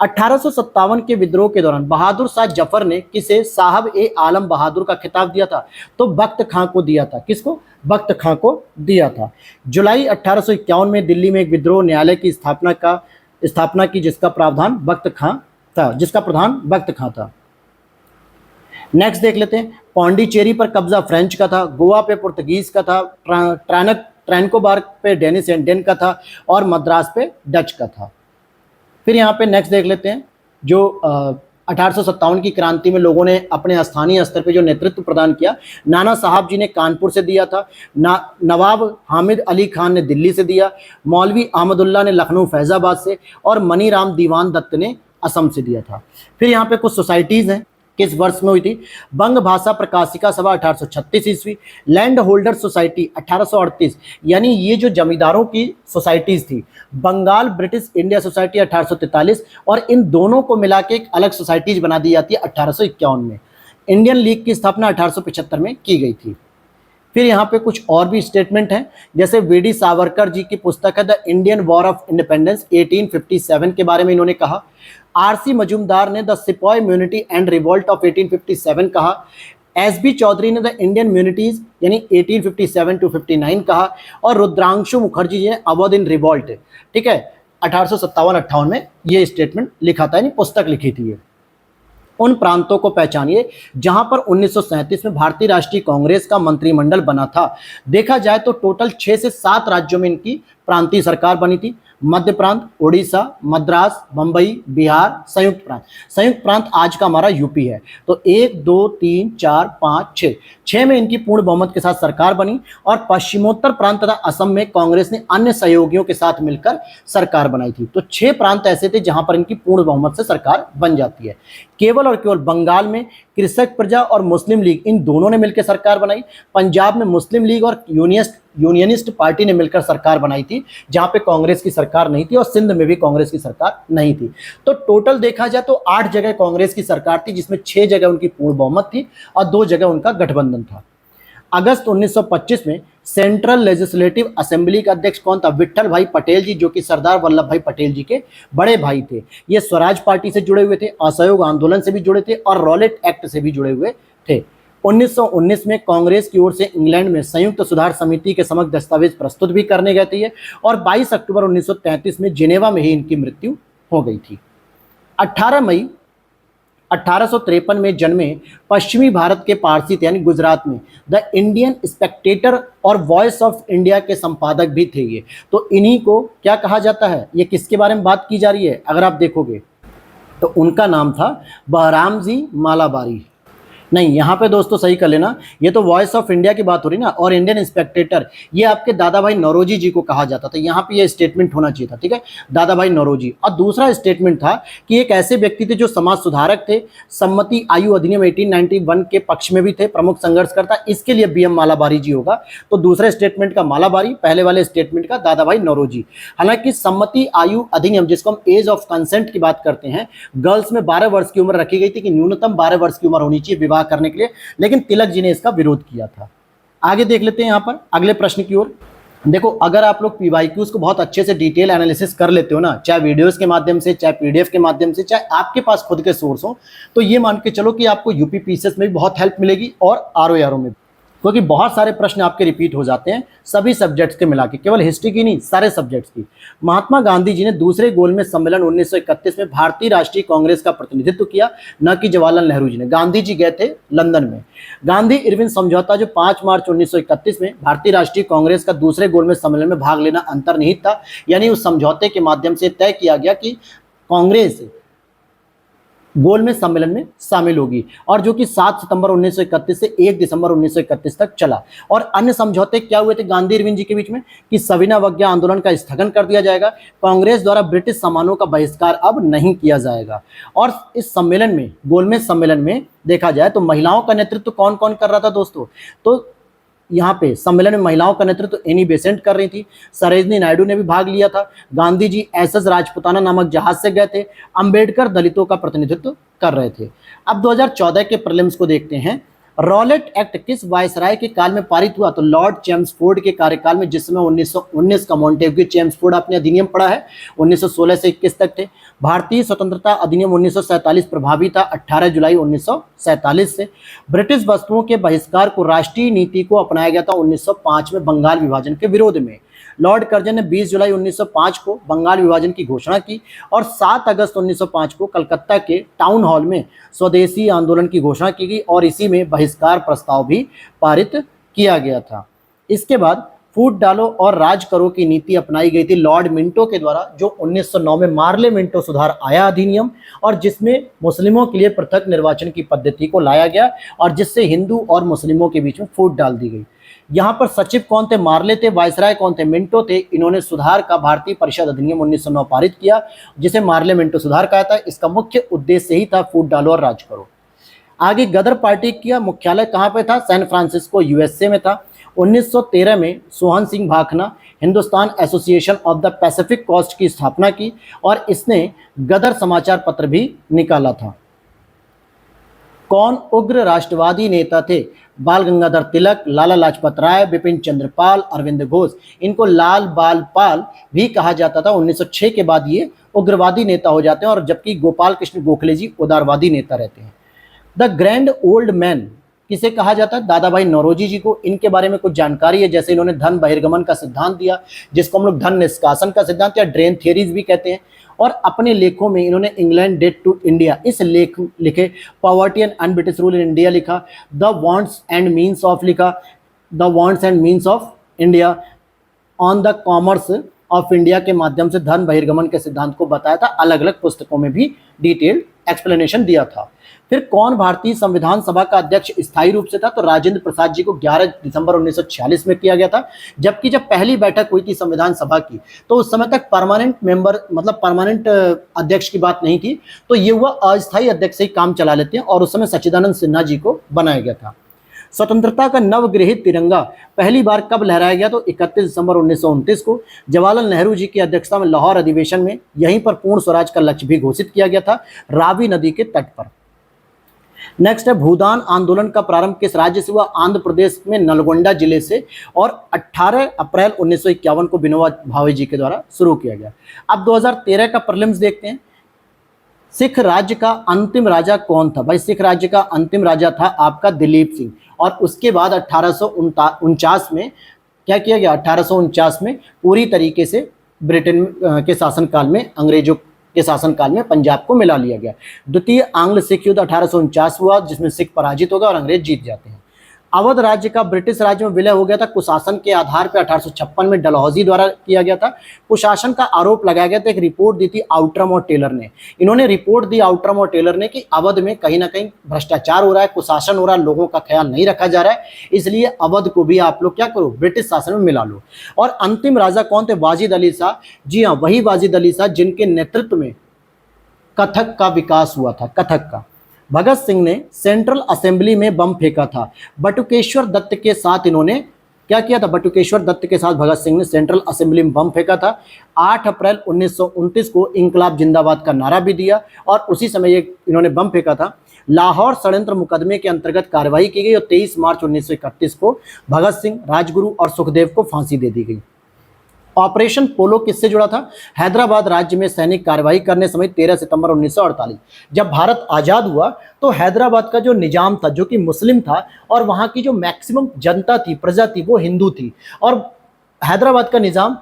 1857 के विद्रोह के दौरान बहादुर शाह जफर ने किसे साहब ए आलम बहादुर का खिताब दिया था? तो बख्त खां को दिया था। किसको? बख्त खां को दिया था। जुलाई 1851 में दिल्ली में एक विद्रोह न्यायालय की स्थापना की जिसका प्रधान बख्त खां था। नेक्स्ट देख लेते हैं। पौंडीचेरी पर कब्जा फ्रेंच का था, गोवा पे पुर्तगीज का था, ट्रांकोबार पे डेनिस इंडियन का था और मद्रास पे डच का था। फिर यहाँ पे नेक्स्ट देख लेते हैं। जो 1857 की क्रांति में लोगों ने अपने स्थानीय स्तर पे जो नेतृत्व प्रदान किया, नाना साहब जी ने कानपुर से दिया था, नवाब हामिद अली खान ने दिल्ली से दिया, मौलवी अहमदुल्ला ने लखनऊ फैजाबाद से और मनीराम दीवान दत्त ने असम से दिया था। फिर यहाँ पे कुछ सोसाइटीज़ हैं, किस वर्ष में हुई थी? बंग भाषा प्रकाशिका सभा 1836 ईस्वी, लैंड होल्डर सोसाइटी 1838, यानी ये जो जमींदारों की सोसाइटीज थी। बंगाल ब्रिटिश इंडिया सोसाइटी 1843, और इन दोनों को मिला के एक अलग सोसाइटीज बना दी जाती है 1851 में। इंडियन लीग की स्थापना 1875 में की गई थी। फिर यहाँ पे कुछ और भी स्टेटमेंट हैं, जैसे वीडी सावरकर जी की पुस्तक है the Indian war of independence 1857 के बारे में इन्होंने कहा। आरसी मजूमदार ने the sepoy mutiny and revolt of 1857 कहा। एसबी चौधरी ने द इंडियन म्यूनिटीज यानी 1857 टू 59 कहा। और रुद्रांशु मुखर्जी जी ने अवध इन रिवोल्ट, ठीक है, 1857-58 में ये स्टेटमेंट लिखा था, यानी पुस्तक लिखी थी ये। उन प्रांतों को पहचानिए जहां पर 1937 में भारतीय राष्ट्रीय कांग्रेस का मंत्रिमंडल बना था। देखा जाए तो टोटल 6 से 7 राज्यों में इनकी प्रांतीय सरकार बनी थी। मध्य प्रांत, उड़ीसा, मद्रास, बंबई, बिहार, संयुक्त प्रांत। संयुक्त प्रांत आज का हमारा यूपी है। तो 1 2 3 4 5 6 में इनकी पूर्ण बहुमत के साथ सरकार बनी। और पश्चिमोत्तर प्रांत तथा असम में कांग्रेस ने अन्य सहयोगियों के साथ मिलकर सरकार बनाई थी। तो 6 प्रांत ऐसे थे जहां पर इनकी पूर्ण बहुमत से सरकार बन जाती है। केवल और केवल बंगाल में कृषक प्रजा और मुस्लिम लीग, इन दोनों ने मिलकर सरकार बनाई। पंजाब में मुस्लिम लीग और यूनियनिस्ट पार्टी ने मिलकर सरकार बनाई थी, जहां पे कांग्रेस की सरकार नहीं थी। और सिंध में भी कांग्रेस की सरकार नहीं थी। तो टोटल देखा जाए तो 8 जगह कांग्रेस की सरकार थी, जिसमें 6 जगह उनकी पूर्ण बहुमत थी और 2 जगह उनका गठबंधन था। अगस्त 1925 में सेंट्रल लेजिस्लेटिव असेंबली का अध्यक्ष कौन था? विट्ठल भाई पटेल जी, जो कि सरदार वल्लभ भाई पटेल जी के बड़े भाई थे। ये स्वराज पार्टी से जुड़े हुए थे, असहयोग आंदोलन से भी जुड़े थे और रॉलेट एक्ट से भी जुड़े हुए थे। 1919 में कांग्रेस की ओर से इंग्लैंड में संयुक्त सुधार समिति के समक्ष दस्तावेज प्रस्तुत भी करने गए थे और 22 अक्टूबर 1933 में जिनेवा में ही इनकी मृत्यु हो गई थी। 18 1853 में जन्मे पश्चिमी भारत के पारसी थे, यानी गुजरात में। द इंडियन स्पेक्टेटर और वॉइस ऑफ इंडिया के संपादक भी थे ये। तो इन्हीं को क्या कहा जाता है, ये किसके बारे में बात की जा रही है अगर आप देखोगे तो उनका नाम था बहराम जी मालाबारी। नहीं, यहाँ पे दोस्तों सही कर लेना, ये तो वॉइस ऑफ इंडिया की बात हो रही ना, और इंडियन इंस्पेक्टेटर ये आपके दादा भाई नौरोजी जी को कहा जाता था। यहाँ पे ये स्टेटमेंट होना चाहिए था, ठीक है, दादा भाई नौरोजी। और दूसरा स्टेटमेंट था कि एक ऐसे व्यक्ति थे जो समाज सुधारक थे, सम्मति आयु अधिनियम 1891 के पक्ष में भी थे, प्रमुख संघर्षकर्ता, इसके लिए BM मालाबारी जी होगा। तो दूसरे स्टेटमेंट का मालाबारी, पहले वाले स्टेटमेंट का दादा भाई नौरोजी। हालांकि सम्मति आयु अधिनियम, जिसको हम एज ऑफ कंसेंट की बात करते हैं, गर्ल्स में 12 वर्ष की उम्र रखी गई थी कि न्यूनतम 12 वर्ष की उम्र होनी चाहिए विवाह करने के लिए, लेकिन तिलक जी ने इसका विरोध किया था। आगे देख लेते हैं यहाँ पर अगले प्रश्न की ओर। देखो, अगर आप लोग PYQs को बहुत अच्छे से डिटेल एनालिसिस कर लेते हो ना, चाहे वीडियोस के माध्यम से, चाहे PDF के माध्यम से, चाहे आपके पास खुद के सोर्स हो, तो ये मान के चलो कि आपको UP PCS में भी बहुत हेल्प मिलेगी और RO में भी, क्योंकि बहुत सारे प्रश्न आपके रिपीट हो जाते हैं सभी सब्जेक्ट्स के मिला के, केवल हिस्ट्री की नहीं, सारे सब्जेक्ट्स की। महात्मा गांधी जी ने दूसरे गोलमेज सम्मेलन 1931 में भारतीय राष्ट्रीय कांग्रेस का प्रतिनिधित्व किया, न कि जवाहरलाल नेहरू जी ने। गांधी जी गए थे लंदन में। गांधी इरविन समझौता जो 5 मार्च 1931 में भारतीय राष्ट्रीय कांग्रेस का दूसरे गोलमेज सम्मेलन में भाग लेना अंतर्निहित था, यानी उस समझौते के माध्यम से तय किया गया कि कांग्रेस गोलमेज सम्मेलन में शामिल होगी, और जो कि 7 सितंबर 1931 से 1 दिसंबर 1931 तक चला। और अन्य समझौते क्या हुए थे गांधी इरविन जी के बीच में, कि सविनय अवज्ञा आंदोलन का स्थगन कर दिया जाएगा, कांग्रेस द्वारा ब्रिटिश सामानों का बहिष्कार अब नहीं किया जाएगा। और इस सम्मेलन में, गोलमेज सम्मेलन में देखा जाए तो महिलाओं का नेतृत्व कौन कौन कर रहा था दोस्तों, तो यहाँ पे सम्मेलन में महिलाओं का नेतृत्व एनी बेसेंट कर रही थी, सरोजिनी नायडू ने भी भाग लिया था, गांधी जी SS राजपुताना नामक जहाज से गए थे, अंबेडकर दलितों का प्रतिनिधित्व कर रहे थे। अब 2014 के प्रीलिम्स को देखते हैं। रॉलेट एक्ट किस वायसराय के काल में पारित हुआ, तो लॉर्ड चेम्सफोर्ड के कार्यकाल में, जिसमें 1919 का मॉन्टेग्यू चेम्सफोर्ड आपने अधिनियम पढ़ा है, 1916 से 21 तक थे। भारतीय स्वतंत्रता अधिनियम 1947 प्रभावी था 18 जुलाई 1947 से। ब्रिटिश वस्तुओं के बहिष्कार को राष्ट्रीय नीति को अपनाया गया था 1905 में बंगाल विभाजन के विरोध में। लॉर्ड कर्जन ने 20 जुलाई 1905 को बंगाल विभाजन की घोषणा की और 7 अगस्त 1905 को कलकत्ता के टाउन हॉल में स्वदेशी आंदोलन की घोषणा की गई और इसी में बहिष्कार प्रस्ताव भी पारित किया गया था। इसके बाद फूट डालो और राज करो की नीति अपनाई गई थी लॉर्ड मिंटो के द्वारा, जो 1909 में मार्ले मिंटो सुधार आया अधिनियम, और जिसमें मुस्लिमों के लिए पृथक निर्वाचन की पद्धति को लाया गया और जिससे हिंदू और मुस्लिमों के बीच में फूट डाल दी गई। यहाँ पर सचिव कौन थे, मार्ले थे, वायसराय कौन थे, मिंटो थे। इन्होंने सुधार का भारतीय परिषद अधिनियम 1909 पारित किया, जिसे मार्ले मिंटो सुधार कहा था। इसका मुख्य उद्देश्य ही था फूट डालो और राज करो। आगे गदर पार्टी का मुख्यालय कहाँ पे था, सैन फ्रांसिस्को USA में था। 1913 में Sohan Singh Bhakna Hindustan Association of the Pacific Coast की स्थापना की और इसने गदर समाचार पत्र भी निकाला था। कौन उग्र राष्ट्रवादी नेता थे, बाल गंगाधर तिलक, लाला लाजपत राय, बिपिन चंद्र पाल, अरविंद घोष। इनको लाल बाल पाल भी कहा जाता था। 1906 के बाद ये उग्रवादी नेता हो जाते हैं, और जबकि गोपाल कृष्ण गोखले जी उदारवादी नेता रहते हैं। द ग्रैंड ओल्ड मैन किसे कहा जाता है, दादा भाई नौरोजी जी को। इनके बारे में कुछ जानकारी है, जैसे इन्होंने धन बहिर्गमन का सिद्धांत दिया, जिसको हम लोग धन निष्कासन का सिद्धांत या ड्रेन थियरीज भी कहते हैं। और अपने लेखों में इन्होंने इंग्लैंड डेट टू इंडिया इस लेख लिखे, poverty and unbritish rule in India लिखा, the wants and means of लिखा, the wants and means of India, on the commerce of India के माध्यम से धन बहिर्गमन के सिद्धांत को बताया था। अलग अलग पुस्तकों में भी डिटेल्ड एक्सप्लेनेशन दिया था। फिर कौन भारतीय संविधान सभा का अध्यक्ष स्थायी रूप से था, तो राजेंद्र प्रसाद जी को 11 दिसंबर 1946 में किया गया था। जबकि जब पहली बैठक हुई थी संविधान सभा की, तो उस समय तक परमानेंट मेंबर मतलब परमानेंट अध्यक्ष की बात नहीं थी, तो ये हुआ अस्थायी अध्यक्ष से ही काम चला लेते हैं, और उस समय सच्चिदानंद सिन्हा जी को बनाया गया था। स्वतंत्रता का नवगृहित तिरंगा पहली बार कब लहराया गया, तो 31 दिसंबर 1929 को जवाहरलाल नेहरू जी की अध्यक्षता में लाहौर अधिवेशन में। यहीं पर पूर्ण स्वराज का लक्ष्य भी घोषित किया गया था, रावी नदी के तट पर। नेक्स्ट है भूदान आंदोलन का प्रारंभ किस राज्य से हुआ, आंध्र प्रदेश में नलगोंडा जिले से, और 18 अप्रैल 1951 को विनोबा भावे जी के द्वारा शुरू किया गया। अब 2013 का प्रीलिम्स देखते हैं। सिख राज्य का अंतिम राजा कौन था, भाई सिख राज्य का अंतिम राजा था आपका दिलीप सिंह, और उसके बाद 1849 में क्या किया गया, 1849 में पूरी तरीके से ब्रिटेन के शासनकाल में अंग्रेजों के शासनकाल में पंजाब को मिला लिया गया। द्वितीय आंग्ल सिख युद्ध 1849 हुआ, जिसमें सिख पराजित हो गए और अंग्रेज जीत जाते हैं। अवध राज्य का ब्रिटिश राज्य में विलय हो गया था कुशासन के आधार पर 1856 में डलहौजी द्वारा किया गया था। कुशासन का आरोप लगाया गया था, एक रिपोर्ट दी थी आउटरम और टेलर ने। इन्होंने रिपोर्ट दी आउटरम और टेलर ने कि अवध में कहीं ना कहीं भ्रष्टाचार हो रहा है, कुशासन हो रहा है, लोगों का ख्याल नहीं रखा जा रहा है, इसलिए अवध को भी आप लोग क्या करो, ब्रिटिश शासन में मिला लो। और अंतिम राजा कौन थे? वाजिद अली शाह। जी हाँ, वही वाजिद अली शाह जिनके नेतृत्व में कथक का विकास हुआ था, कथक का। भगत सिंह ने सेंट्रल असेंबली में बम फेंका था। बटुकेश्वर दत्त के साथ इन्होंने क्या किया था? बटुकेश्वर दत्त के साथ भगत सिंह ने सेंट्रल असेंबली में बम फेंका था। 8 अप्रैल 1929 को इंकलाब जिंदाबाद का नारा भी दिया और उसी समय ये इन्होंने बम फेंका था। लाहौर षड्यंत्र मुकदमे के अंतर्गत कार्रवाई की गई और 23 मार्च 1931 को भगत सिंह, राजगुरु और सुखदेव को फांसी दे दी गई। ऑपरेशन पोलो किससे जुड़ा था? हैदराबाद राज्य में सैनिक कार्रवाई करने समय 13 सितंबर 1948 जब भारत आजाद हुआ तो हैदराबाद का जो निजाम था, जो कि मुस्लिम था, और वहां की जो मैक्सिमम जनता थी, प्रजा थी, वो हिंदू थी। और हैदराबाद का निजाम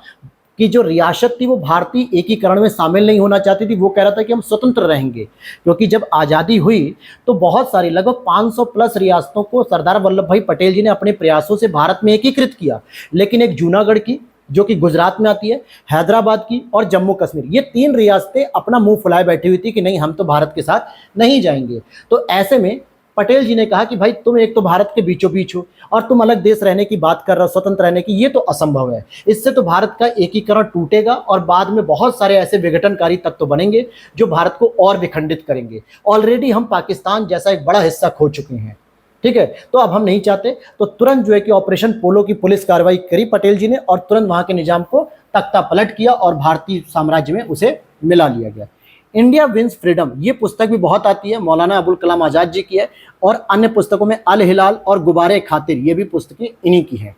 की जो रियासत थी वो भारतीय एकीकरण में शामिल नहीं होना चाहती थी। वो कह रहा था कि हम स्वतंत्र रहेंगे, क्योंकि जब आज़ादी हुई तो बहुत सारी लगभग 500 प्लस रियासतों को सरदार वल्लभ भाई पटेल जी ने अपने प्रयासों से भारत में एकीकृत किया। लेकिन एक जूनागढ़ की, जो कि गुजरात में आती है, हैदराबाद की और जम्मू कश्मीर, ये 3 रियासतें अपना मुंह फुलाए बैठी हुई थी कि नहीं, हम तो भारत के साथ नहीं जाएंगे। तो ऐसे में पटेल जी ने कहा कि भाई तुम एक तो भारत के बीचों बीच हो और तुम अलग देश रहने की बात कर रहे हो, स्वतंत्र रहने की, ये तो असंभव है। इससे तो भारत का एकीकरण टूटेगा और बाद में बहुत सारे ऐसे विघटनकारी तत्व बनेंगे जो भारत को और विखंडित करेंगे। ऑलरेडी हम पाकिस्तान जैसा एक बड़ा हिस्सा खो चुके हैं, ठीक है, तो अब हम नहीं चाहते। तो तुरंत जो है कि ऑपरेशन पोलो की पुलिस कार्रवाई करी पटेल जी ने और तुरंत वहां के निजाम को तख्ता पलट किया और भारतीय साम्राज्य में उसे मिला लिया गया। इंडिया विंस फ्रीडम, ये पुस्तक भी बहुत आती है, मौलाना अबुल कलाम आजाद जी की है। और अन्य पुस्तकों में अल हिलाल और गुबारे खातिर, ये भी पुस्तकें इन्हीं की है।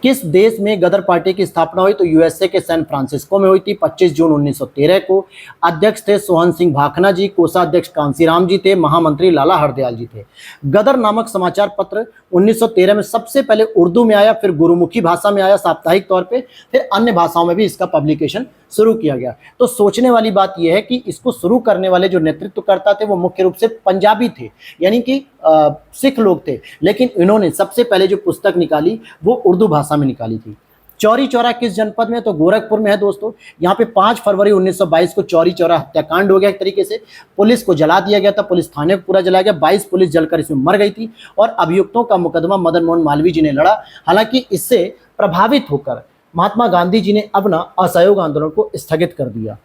किस देश में गदर पार्टी की स्थापना हुई? तो यूएसए के सैन फ्रांसिस्को में हुई थी 25 जून 1913 को। अध्यक्ष थे सोहन सिंह भाखना जी, कोषाध्यक्ष कांसीराम जी थे, महामंत्री लाला हरदयाल जी थे। गदर नामक समाचार पत्र 1913 में सबसे पहले उर्दू में आया, फिर गुरुमुखी भाषा में आया साप्ताहिक तौर पे, फिर अन्य भाषाओं में भी इसका पब्लिकेशन शुरू किया गया। तो सोचने वाली बात यह है कि इसको शुरू करने वाले जो नेतृत्वकर्ता थे वो मुख्य रूप से पंजाबी थे, यानी कि सिख लोग थे, लेकिन इन्होंने सबसे पहले जो पुस्तक निकाली वो उर्दू भाषा में निकाली थी। चौरी चौरा किस जनपद में? तो गोरखपुर में है दोस्तों। यहाँ पे 5 फरवरी 1922 को चौरी चौरा हत्याकांड हो गया। एक तरीके से पुलिस को जला दिया गया था, पुलिस थाने को पूरा जलाया गया, 22 पुलिस जलकर इसमें मर गई थी और अभियुक्तों का मुकदमा मदन मोहन मालवीय जी ने लड़ा। हालांकि इससे प्रभावित होकर महात्मा गांधी जी ने अपना असहयोग आंदोलन को स्थगित कर दिया।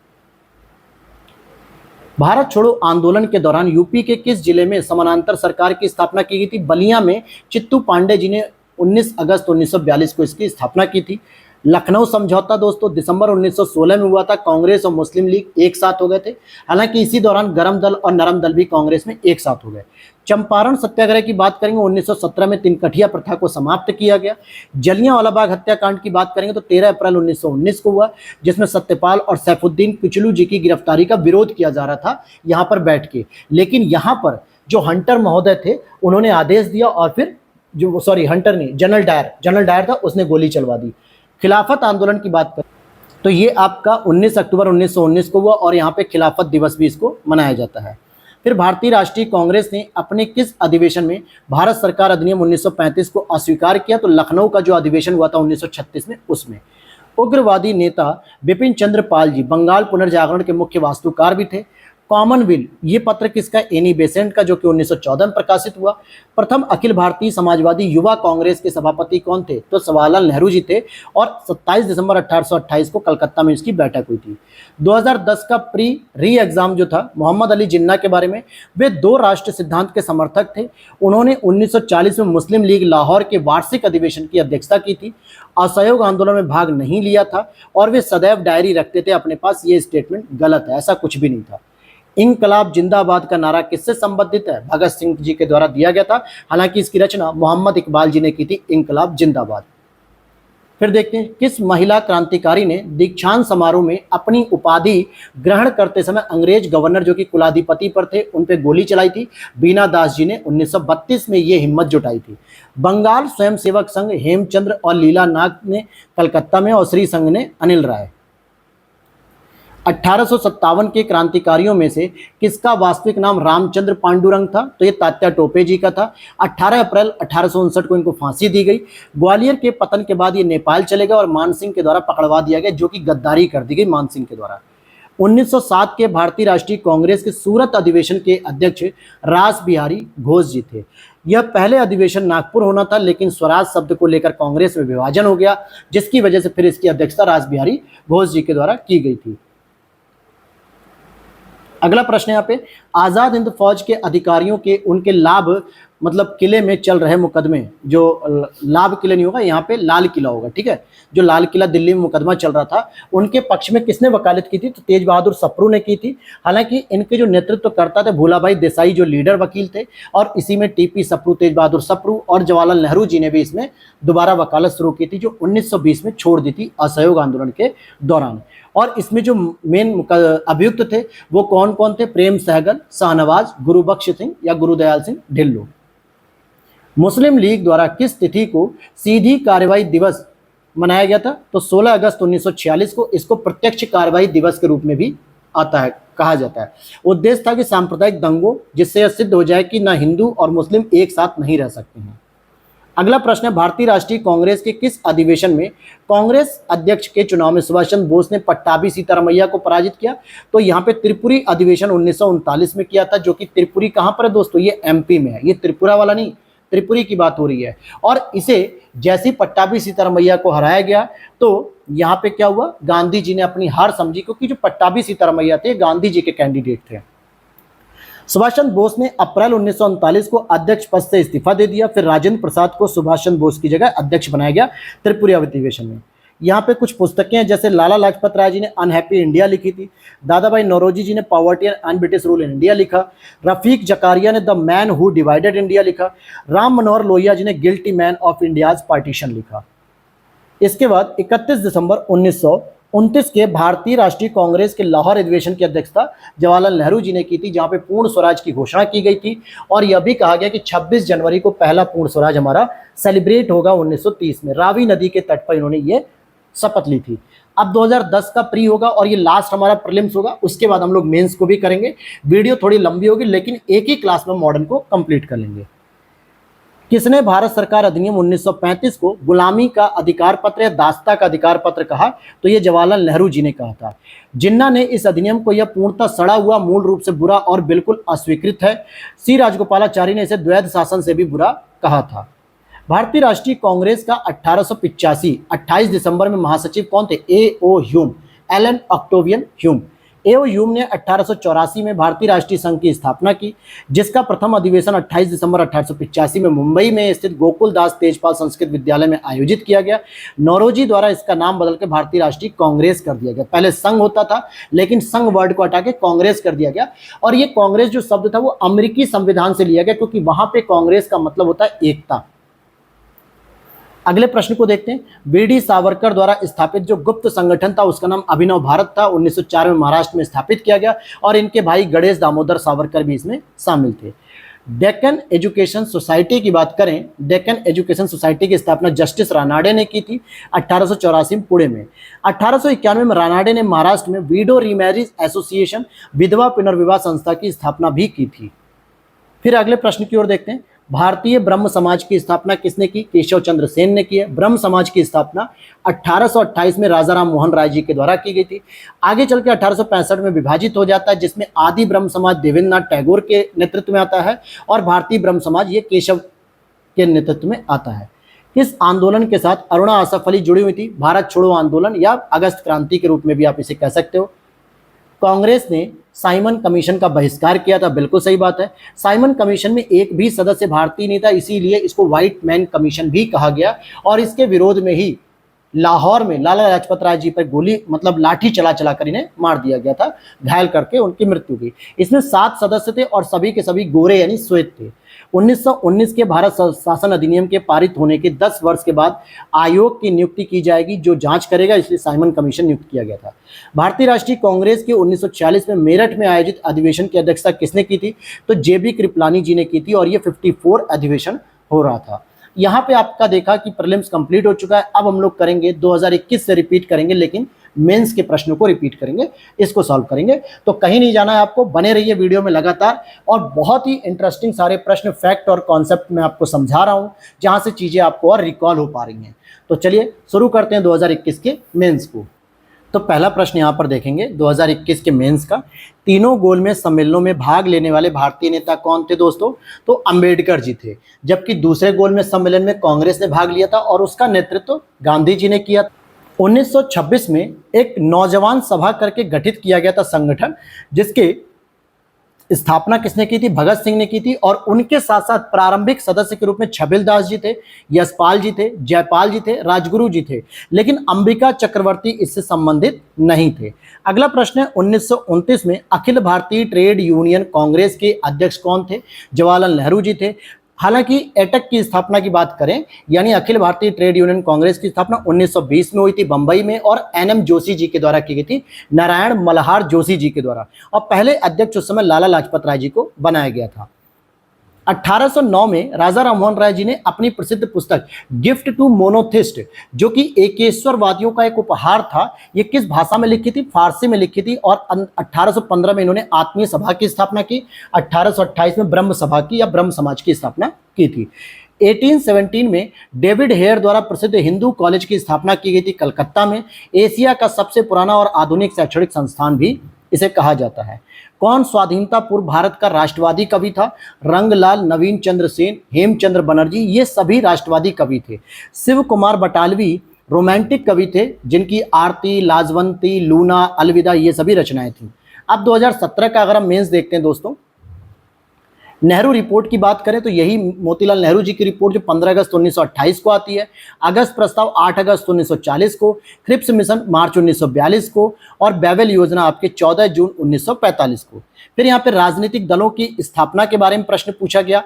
भारत छोड़ो आंदोलन के दौरान यूपी के किस जिले में समानांतर सरकार की स्थापना की गई थी? बलिया में चित्तू पांडे जी ने 19 अगस्त 1942 को इसकी स्थापना की थी। लखनऊ समझौता दोस्तों दिसंबर 1916 में हुआ था। कांग्रेस और मुस्लिम लीग एक साथ हो गए थे। हालांकि इसी दौरान गरम दल और नरम दल भी कांग्रेस में एक साथ हो गए। चंपारण सत्याग्रह की बात करेंगे, 1917 में तिनकठिया प्रथा को समाप्त किया गया। जलियांवाला बाग हत्याकांड की बात करेंगे तो 13 अप्रैल 1919 को हुआ, जिसमें सत्यपाल और सैफुद्दीन किचलू जी की गिरफ्तारी का विरोध किया जा रहा था यहाँ पर बैठ के। लेकिन यहाँ पर जो हंटर महोदय थे उन्होंने आदेश दिया और फिर हंटर नहीं, जनरल डायर था, उसने गोली चलवा दी। खिलाफत आंदोलन की बात करें तो ये आपका 19 अक्टूबर 1919 को हुआ और यहाँ पे खिलाफत दिवस भी इसको मनाया जाता है। फिर भारतीय राष्ट्रीय कांग्रेस ने अपने किस अधिवेशन में भारत सरकार अधिनियम 1935 को अस्वीकार किया? तो लखनऊ का जो अधिवेशन हुआ था 1936 में, उसमें। उग्रवादी नेता बिपिन चंद्र पाल जी बंगाल पुनर्जागरण के मुख्य वास्तुकार भी थे। कॉमनवेल्थ, ये पत्र किसका? एनी बेसेंट का, जो कि 1914 में प्रकाशित हुआ। प्रथम अखिल भारतीय समाजवादी युवा कांग्रेस के सभापति कौन थे? तो जवाहरलाल नेहरू जी थे और 27 दिसंबर 1828 को कलकत्ता में इसकी बैठक हुई थी। 2010 का री एग्जाम जो था मोहम्मद अली जिन्ना के बारे में, वे 2 राष्ट्र सिद्धांत के समर्थक थे। उन्होंने 1940 में मुस्लिम लीग लाहौर के वार्षिक अधिवेशन की अध्यक्षता की थी। असहयोग आंदोलन में भाग नहीं लिया था और वे सदैव डायरी रखते थे अपने पास। ये स्टेटमेंट गलत है, ऐसा कुछ भी नहीं था। इंकलाब जिंदाबाद का नारा किससे संबंधित है? भगत सिंह जी के द्वारा दिया गया था। हालांकि इसकी रचना मोहम्मद इकबाल जी ने की थी, इंकलाब जिंदाबाद। फिर देखते हैं किस महिला क्रांतिकारी ने दीक्षांत समारोह में अपनी उपाधि ग्रहण करते समय अंग्रेज गवर्नर जो कि कुलाधिपति पर थे उन पे गोली चलाई थी? बीना दास जी ने 1932 में ये हिम्मत जुटाई थी। बंगाल स्वयंसेवक संघ हेमचंद्र और लीला नाग ने कलकत्ता में और श्री संघ ने अनिल राय। 1857 के क्रांतिकारियों में से किसका वास्तविक नाम रामचंद्र पांडुरंग था? तो ये तात्या टोपे जी का था। 18 अप्रैल 1859 को इनको फांसी दी गई। ग्वालियर के पतन के बाद ये नेपाल चले गए और मानसिंह के द्वारा पकड़वा दिया गया, जो कि गद्दारी कर दी गई मानसिंह के द्वारा। 1907 के भारतीय राष्ट्रीय कांग्रेस के सूरत अधिवेशन के अध्यक्ष रास बिहारी घोष जी थे। यह पहले अधिवेशन नागपुर होना था, लेकिन स्वराज शब्द को लेकर कांग्रेस में विभाजन हो गया, जिसकी वजह से फिर इसकी अध्यक्षता रास बिहारी घोष जी के द्वारा की गई थी। अगला प्रश्न यहाँ पे, आजाद हिंद फौज के अधिकारियों के उनके लाभ मतलब किले में चल रहे मुकदमे, जो लाभ किले नहीं होगा यहाँ पे लाल किला होगा, ठीक है, जो लाल किला दिल्ली में मुकदमा चल रहा था, उनके पक्ष में किसने वकालत की थी? तो तेज बहादुर सप्रू ने की थी। हालांकि इनके जो नेतृत्व करता थे भूलाभाई देसाई, जो लीडर वकील थे, और इसी में टीपी सप्रू, तेज बहादुर सप्रू और जवाहरलाल नेहरू जी ने भी इसमें दोबारा वकालत शुरू की थी, जो 1920 में छोड़ दी थी असहयोग आंदोलन के दौरान। और इसमें जो मेन अभियुक्त थे वो कौन कौन थे? प्रेम सहगल, शाहनवाज, गुरुबख्श सिंह या गुरुदयाल सिंह ढिल्लो। मुस्लिम लीग द्वारा किस तिथि को सीधी कार्रवाई दिवस मनाया गया था? तो 16 अगस्त 1946 को इसको प्रत्यक्ष कार्रवाई दिवस के रूप में भी आता है, कहा जाता है। उद्देश्य था कि सांप्रदायिक दंगों, जिससे यह सिद्ध हो जाए कि न हिंदू और मुस्लिम एक साथ नहीं रह सकते हैं। अगला प्रश्न है, भारतीय राष्ट्रीय कांग्रेस के किस अधिवेशन में कांग्रेस अध्यक्ष के चुनाव में सुभाष चंद्र बोस ने पट्टाभी सीतारामैया को पराजित किया? तो यहाँ पे त्रिपुरी अधिवेशन 1939 में किया था, जो कि त्रिपुरी कहाँ पर है दोस्तों? ये एमपी में है, ये त्रिपुरा वाला नहीं, त्रिपुरी की बात हो रही है। और इसे जैसी पट्टाभी सीतारामैया को हराया गया तो यहाँ पे क्या हुआ? गांधी जी ने अपनी हार समझी, क्योंकि जो पट्टाभी सीतारामैया थे गांधी जी के कैंडिडेट थे। सुभाष चंद्र बोस ने अप्रैल 1939 को अध्यक्ष पद से इस्तीफा दे दिया। फिर राजेंद्र प्रसाद को सुभाष चंद्र बोस की जगह अध्यक्ष बनाया गया त्रिपुरी अधिवेशन में। यहाँ पे कुछ पुस्तकें हैं, जैसे लाला लाजपत राय जी ने अनहैप्पी इंडिया लिखी थी, दादा भाई नौरोजी जी ने poverty and British rule in India लिखा, रफीक जकारिया ने the man who divided India लिखा, राम मनोहर लोहिया जी ने guilty man of India's partition लिखा। इसके बाद 31 दिसंबर 1929 के भारतीय राष्ट्रीय कांग्रेस के लाहौर अधिवेशन की अध्यक्षता जवाहरलाल नेहरू जी ने की थी, जहां पे पूर्ण स्वराज की घोषणा की गई थी और यह भी कहा गया कि 26 जनवरी को पहला पूर्ण स्वराज हमारा सेलिब्रेट होगा 1930 में। रावी नदी के तट पर इन्होंने ये शपथ ली थी। अब 2010 का प्री होगा और ये लास्ट हमारा प्रीलिम्स होगा, उसके बाद हम लोग मेंस को भी करेंगे। वीडियो थोड़ी लंबी होगी, लेकिन एक ही क्लास में मॉडर्न को कंप्लीट कर लेंगे। किसने भारत सरकार अधिनियम 1935 को गुलामी का अधिकार पत्र या दासता का अधिकार पत्र कहा? तो ये जवाहरलाल नेहरू जी ने कहा था। जिन्ना ने इस अधिनियम को यह पूर्णतः सड़ा हुआ, मूल रूप से बुरा और बिल्कुल अस्वीकृत है। सी राजगोपालाचारी ने इसे द्वैध शासन से भी बुरा कहा था। भारतीय राष्ट्रीय कांग्रेस का 1885 28 दिसंबर में महासचिव कौन थे? A O Hume, Allan Octavian Hume. A O Hume ने 1884 में भारतीय राष्ट्रीय संघ की स्थापना की, जिसका प्रथम अधिवेशन 28 दिसंबर 1885 में मुंबई में स्थित गोकुल दास तेजपाल संस्कृत विद्यालय में आयोजित किया गया। नौरोजी द्वारा इसका नाम बदल के भारतीय राष्ट्रीय कांग्रेस कर दिया गया। पहले संघ होता था, लेकिन संघ वर्ड को हटा के कांग्रेस कर दिया गया। और ये कांग्रेस जो शब्द था वो अमेरिकी संविधान से लिया गया, क्योंकि वहां पे कांग्रेस का मतलब होता है एकता। अगले प्रश्न को देखते हैं। बीडी सावरकर द्वारा स्थापित जो गुप्त संगठन था उसका नाम अभिनव भारत था। 1904 में महाराष्ट्र में स्थापित किया गया और इनके भाई गणेश दामोदर सावरकर भी इसमें शामिल थे। डेक्कन एजुकेशन सोसाइटी की बात करें, डेक्कन एजुकेशन सोसाइटी की स्थापना जस्टिस रानाडे ने की थी 1884 में पुणे में। 1891 में रानाडे ने महाराष्ट्र में विडो रीमैरिज एसोसिएशन, विधवा पुनर्विवाह संस्था की स्थापना भी की थी। फिर अगले प्रश्न की ओर देखते हैं। भारतीय ब्रह्म समाज की स्थापना किसने की? केशव चंद्र सेन ने की है। ब्रह्म समाज की स्थापना 1828 में राजा राम मोहन राय जी के द्वारा की गई थी। आगे चल के 1865 में विभाजित हो जाता है, जिसमें आदि ब्रह्म समाज देवेंद्रनाथ टैगोर के नेतृत्व में आता है और भारतीय ब्रह्म समाज ये केशव के नेतृत्व में आता है। किस आंदोलन के साथ अरुणा आसफ अली जुड़ी हुई थी? भारत छोड़ो आंदोलन या अगस्त क्रांति के रूप में भी आप इसे कह सकते हो। कांग्रेस ने साइमन कमीशन का बहिष्कार किया था, बिल्कुल सही बात है। साइमन कमीशन में एक भी सदस्य भारतीय नहीं था, इसीलिए इसको व्हाइट मैन कमीशन भी कहा गया और इसके विरोध में ही लाहौर में लाला लाजपत राय जी पर गोली मतलब लाठी चला चला कर इन्हें मार दिया गया था, घायल करके उनकी मृत्यु हुई। इसमें 7 सदस्य थे और सभी के सभी गोरे यानी श्वेत थे। 1919 के भारत शासन अधिनियम के पारित होने के 10 वर्ष के बाद आयोग की नियुक्ति की जाएगी जो जांच करेगा, इसलिए साइमन कमीशन नियुक्त किया गया था। भारतीय राष्ट्रीय कांग्रेस के 1946 में मेरठ में आयोजित अधिवेशन की अध्यक्षता किसने की थी? तो जेबी कृपलानी जी ने की थी और ये 54 अधिवेशन हो रहा था। यहाँ पे आपका देखा कि प्रीलिम्स कंप्लीट हो चुका है। अब हम लोग करेंगे 2021 से रिपीट करेंगे, लेकिन मेंस के प्रश्नों को रिपीट करेंगे, इसको सॉल्व करेंगे। तो कहीं नहीं जाना है आपको, बने रहिए वीडियो में लगातार, और बहुत ही इंटरेस्टिंग सारे प्रश्न, फैक्ट और कॉन्सेप्ट मैं आपको समझा रहा हूं, जहां से चीजें आपको और रिकॉल हो पा रही हैं। तो चलिए शुरू करते हैं 2021 के मेंस को। तो पहला प्रश्न यहाँ पर देखेंगे 2021 के मेंस का, तीनों गोलमेज सम्मेलनों में भाग लेने वाले भारतीय नेता कौन थे दोस्तों? तो अंबेडकर जी थे। जबकि दूसरे गोलमेज सम्मेलन में कांग्रेस ने भाग लिया था और उसका नेतृत्व गांधी जी ने किया। 1926 में एक नौजवान सभा करके गठित किया गया था संगठन, जिसके स्थापना किसने की थी? भगत सिंह ने की थी। और उनके साथ साथ प्रारंभिक सदस्य के रूप में छबिल दास जी थे, यशपाल जी थे, जयपाल जी थे, राजगुरु जी थे, लेकिन अंबिका चक्रवर्ती इससे संबंधित नहीं थे। अगला प्रश्न है 1929 में अखिल भारतीय ट्रेड यूनियन कांग्रेस के अध्यक्ष कौन थे? जवाहरलाल नेहरू जी थे। हालांकि एटक की स्थापना की बात करें, यानी अखिल भारतीय ट्रेड यूनियन कांग्रेस की स्थापना 1920 में हुई थी बंबई में, और एनएम जोशी जी के द्वारा की गई थी, नारायण मल्हार जोशी जी के द्वारा। और पहले अध्यक्ष उस समय लाला लाजपत राय जी को बनाया गया था। 1809 में राजा राममोहन राय जी ने अपनी प्रसिद्ध पुस्तक गिफ्ट टू मोनोथिस्ट, जो कि एकेश्वरवादियों का एक उपहार था, ये किस भाषा में लिखी थी? फारसी में लिखी थी। और 1815 में इन्होंने आत्मीय सभा की स्थापना की, 1828 में ब्रह्म सभा की या ब्रह्म समाज की स्थापना की थी। 1817 में डेविड हेयर द्वारा प्रसिद्ध हिंदू कॉलेज की स्थापना की गई थी कलकत्ता में। एशिया का सबसे पुराना और आधुनिक शैक्षणिक संस्थान भी इसे कहा जाता है। कौन स्वाधीनता पूर्व भारत का राष्ट्रवादी कवि था? रंगलाल, नवीन चंद्र सेन, हेमचंद्र बनर्जी, ये सभी राष्ट्रवादी कवि थे। शिव कुमार बटालवी रोमांटिक कवि थे, जिनकी आरती, लाजवंती, लूना, अलविदा, ये सभी रचनाएं थी। अब 2017 का अगर हम मेंस देखते हैं दोस्तों, नेहरू रिपोर्ट की बात करें तो यही मोतीलाल नेहरू जी की रिपोर्ट जो 15 अगस्त 1928 को आती है। अगस्त प्रस्ताव 8 अगस्त 1940 को, क्रिप्स मिशन मार्च 1942 को, और बेवेल योजना आपके 14 जून 1945 को। फिर यहाँ पे राजनीतिक दलों की स्थापना के बारे में प्रश्न पूछा गया।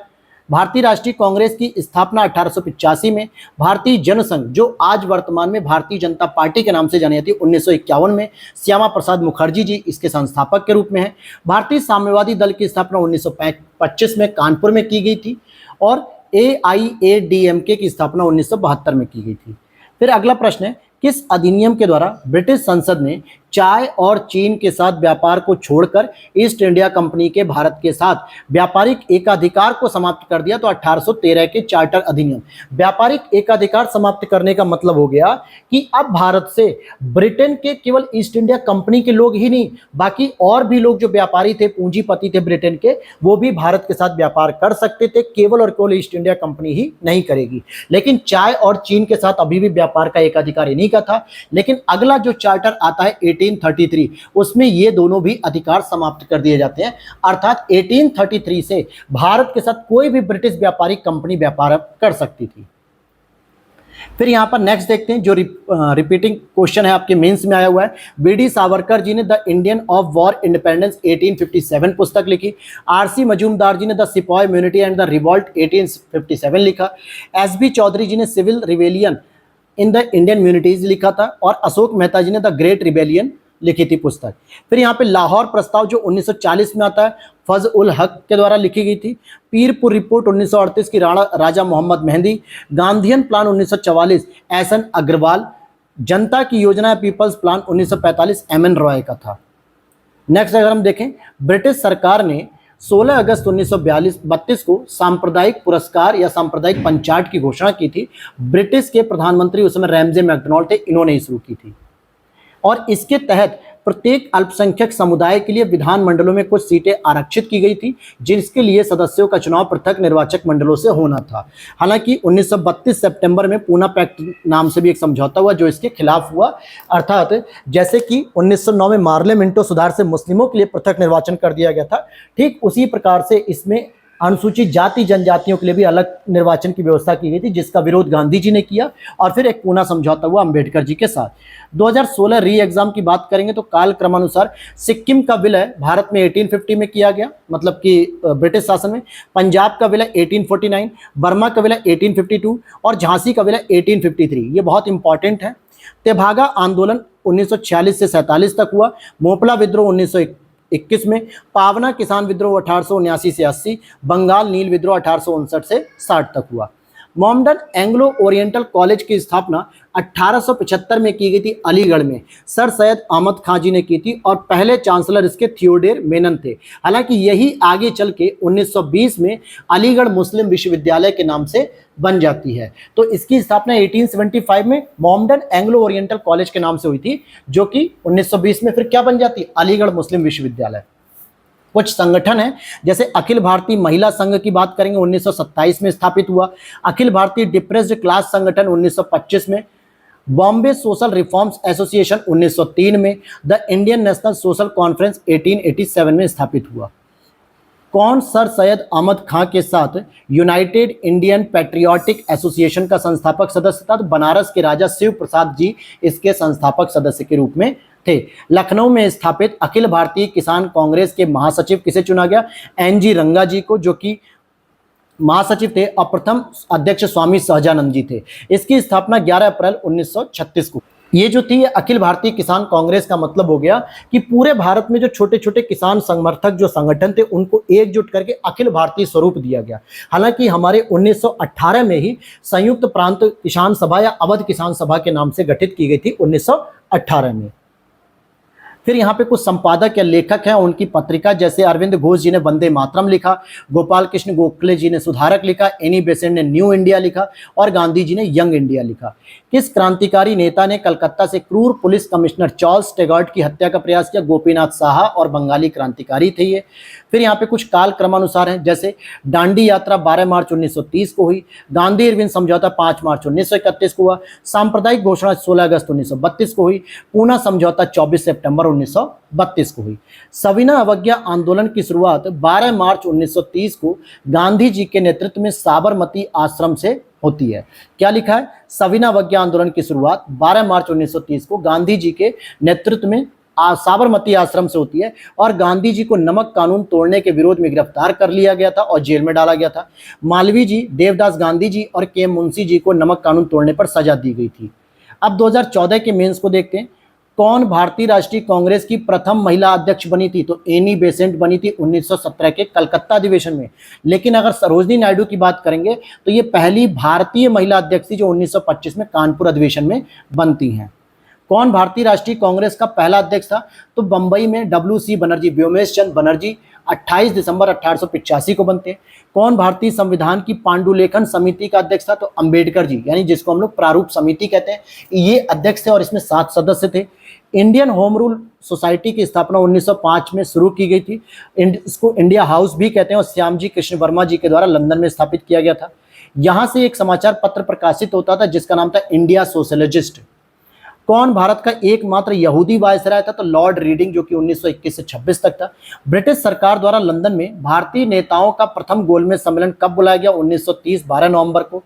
भारतीय राष्ट्रीय कांग्रेस की स्थापना 1885 में, भारतीय जनसंघ जो आज वर्तमान में भारतीय जनता पार्टी के नाम से जानी जाती है 1951 में, श्यामा प्रसाद मुखर्जी जी इसके संस्थापक के रूप में हैं। भारतीय साम्यवादी दल की स्थापना 1925 में कानपुर में की गई थी, और AIADMK की स्थापना 1972 में की गई थी। फिर अगला प्रश्न है, किस अधिनियम के द्वारा ब्रिटिश संसद ने चाय और चीन के साथ व्यापार को छोड़कर ईस्ट इंडिया कंपनी के भारत के साथ व्यापारिक एकाधिकार को समाप्त कर दिया? तो 1813 के चार्टर अधिनियम। व्यापारिक एकाधिकार समाप्त करने का मतलब हो गया कि अब भारत से ब्रिटेन के केवल ईस्ट इंडिया कंपनी के लोग ही नहीं, बाकी और भी लोग जो व्यापारी थे, पूंजीपति थे ब्रिटेन के, वो भी भारत के साथ व्यापार कर सकते थे। केवल और केवल ईस्ट इंडिया कंपनी ही नहीं करेगी। लेकिन चाय और चीन के साथ अभी भी व्यापार का एकाधिकार इन्हीं का था। लेकिन अगला जो चार्टर आता है 1833, उसमें ये दोनों भी अधिकार समाप्त कर दिए जाते हैं। अर्थात 1833 से भारत के साथ कोई भी ब्रिटिश व्यापारिक कंपनी व्यापार कर सकती थी। फिर यहां पर नेक्स्ट देखते हैं, जो रिपीटिंग क्वेश्चन है आपके मेंस में आया हुआ है। बीडी सावरकर जी ने the Indian of war independence 1857 पुस्तक लिखी। आरसी मजूमदार जी ने द सिपाही इम्यूनिटी एंड द रिवॉल्ट 1857 लिखा। एसबी चौधरी जी ने civil rebellion in the Indian mutinies लिखा था, और अशोक मेहता जी ने द ग्रेट रिबेलियन लिखी थी पुस्तक। फिर यहाँ पे लाहौर प्रस्ताव जो 1940 में आता है, फज उल हक के द्वारा लिखी गई थी। पीरपुर रिपोर्ट 1938 की राजा मोहम्मद मेहंदी। Gandhian plan 1944 S N Agarwal. जनता की योजना पीपल्स प्लान 1945 एमएन रॉय का था। नेक्स्ट अगर हम देखें, ब्रिटिश सरकार ने 16 अगस्त 1932 को सांप्रदायिक पुरस्कार या सांप्रदायिक पंचायत की घोषणा की थी। ब्रिटिश के प्रधानमंत्री उस समय रैमजे मैकडोनाल्ड थे, इन्होंने शुरू की थी। और इसके तहत प्रत्येक अल्पसंख्यक समुदाय के लिए विधानमंडलों में कुछ सीटें आरक्षित की गई थी, जिसके लिए सदस्यों का चुनाव पृथक निर्वाचक मंडलों से होना था। हालांकि 1932 सितंबर में पूना पैक्ट नाम से भी एक समझौता हुआ जो इसके खिलाफ हुआ। अर्थात जैसे कि 1909 में मार्ले मिंटो सुधार से मुस्लिमों के लिए पृथक निर्वाचन कर दिया गया था, ठीक उसी प्रकार से इसमें अनुसूचित जाति जनजातियों के लिए भी अलग निर्वाचन की व्यवस्था की गई थी, जिसका विरोध गांधी जी ने किया। और फिर एक पूना समझौता हुआ अंबेडकर जी के साथ। 2016 री एग्जाम की बात करेंगे तो काल क्रमानुसार सिक्किम का विलय भारत में 1850 में किया गया, मतलब कि ब्रिटिश शासन में। पंजाब का विलय 1849, बर्मा का विलय 1852 और झांसी का विलय 1853। ये बहुत इंपॉर्टेंट है। तेभागा आंदोलन 1946 से 47 तक हुआ। मोपला विद्रोह 1921 में। पावना किसान विद्रोह 1879 से 80। बंगाल नील विद्रोह 1859 से 60 तक हुआ। मोहम्मडन एंग्लो ओरिएंटल कॉलेज की स्थापना 1875 में की गई थी अलीगढ़ में। सर सैयद अहमद खां जी ने की थी और पहले चांसलर इसके थियोडेर मेनन थे। हालांकि यही आगे चल के 1920 में अलीगढ़ मुस्लिम विश्वविद्यालय के नाम से बन जाती है। तो इसकी स्थापना 1875 में मोहम्मडन एंग्लो ओरिएंटल कॉलेज के नाम से हुई थी, जो कि 1920 में फिर क्या बन जाती, अलीगढ़ मुस्लिम विश्वविद्यालय। कुछ संगठन है, जैसे अखिल भारतीय महिला संघ की बात करेंगे, 1927 में स्थापित हुआ। अखिल भारतीय डिप्रेस्ड क्लास संगठन 1925 में। बॉम्बे सोशल रिफॉर्म्स एसोसिएशन 1903 में। The Indian national social conference 1887 में स्थापित हुआ। कौन सर सैयद अहमद खां के साथ यूनाइटेड इंडियन पैट्रियोटिक एसोसिएशन का संस्थापक सदस्य था? तो बनारस के राजा शिव प्रसाद जी इसके संस्थापक सदस्य के रूप में थे। लखनऊ में स्थापित अखिल भारतीय किसान कांग्रेस के महासचिव किसे चुना गया? एनजी रंगा जी को, जो कि महासचिव थे, और प्रथम अध्यक्ष स्वामी सहजानंद जी थे। इसकी स्थापना 11 अप्रैल 1936 को। ये जो थी अखिल भारतीय किसान कांग्रेस का मतलब हो गया कि पूरे भारत में जो छोटे छोटे किसान समर्थक जो संगठन थे उनको एकजुट करके अखिल भारतीय स्वरूप दिया गया। हालांकि हमारे 1918 में ही संयुक्त प्रांत किसान सभा या अवध किसान सभा के नाम से गठित की गई थी 1918 में। फिर यहाँ पे कुछ संपादक या लेखक हैं, उनकी पत्रिका, जैसे अरविंद घोष जी ने वंदे मातरम लिखा, गोपाल कृष्ण गोखले जी ने सुधारक लिखा, एनी बेसेंट ने न्यू इंडिया लिखा और गांधी जी ने यंग इंडिया लिखा। किस क्रांतिकारी नेता ने कलकत्ता से क्रूर पुलिस कमिश्नर चार्ल्स टेगॉर्ट की हत्या का प्रयास किया? गोपीनाथ साहा और बंगाली क्रांतिकारी थे ये। फिर यहाँ पे कुछ काल क्रमानुसार हैं, जैसे दांडी यात्रा 12 मार्च 1930 को हुई, गांधी इरविन समझौता 5 मार्च 1931 को हुआ, सांप्रदायिक घोषणा 16 अगस्त 1932 को हुई, पूना समझौता 24 सितंबर 1932 को हुई। सविनय अवज्ञा आंदोलन की शुरुआत 12 मार्च 1930 को गांधी जी के नेतृत्व में साबरमती आश्रम से होती है। क्या लिखा है? सविनय अवज्ञा आंदोलन की शुरुआत 12 मार्च 1930 को गांधी जी के नेतृत्व में साबरमती आश्रम से होती है और गांधी जी को नमक कानून तोड़ने के विरोध में गिरफ्तार कर लिया गया था और जेल में डाला गया था। मालवीय जी, देवदास गांधी जी और के मुंशी जी को नमक कानून तोड़ने पर सजा दी गई थी। अब 2014 के मेंस को देखते हैं। कौन भारतीय राष्ट्रीय कांग्रेस की प्रथम महिला अध्यक्ष बनी थी? तो एनी बेसेंट बनी थी 1917 के कलकत्ता अधिवेशन में। लेकिन अगर सरोजनी नायडू की बात करेंगे तो ये पहली भारतीय महिला अध्यक्ष थी जो 1925 में कानपुर अधिवेशन में बनती हैं। कौन भारतीय राष्ट्रीय कांग्रेस का पहला अध्यक्ष था? तो बंबई में WC बनर्जी, व्योमेश चंद्र बनर्जी 28 दिसंबर 1885 को बनते हैं। कौन भारतीय संविधान की पांडुलेखन समिति का अध्यक्ष था? तो अंबेडकर जी, यानी जिसको हम लोग प्रारूप समिति कहते हैं, ये अध्यक्ष थे और इसमें 7 सदस्य थे। इंडियन होम रूल सोसाइटी की स्थापना 1905 में शुरू की गई थी। इसको इंडिया हाउस भी कहते हैं और श्यामजी कृष्ण वर्मा जी के द्वारा लंदन में स्थापित किया गया था। यहाँ से एक समाचार पत्र प्रकाशित होता था जिसका नाम था इंडिया सोशलिस्ट। कौन भारत का एकमात्र यहूदी वायसराय था? तो लॉर्ड रीडिंग, जो कि 1921 से 26 तक था। ब्रिटिश सरकार द्वारा लंदन में भारतीय नेताओं का प्रथम गोलमेज सम्मेलन कब बुलाया गया? 1930 12 नवंबर को।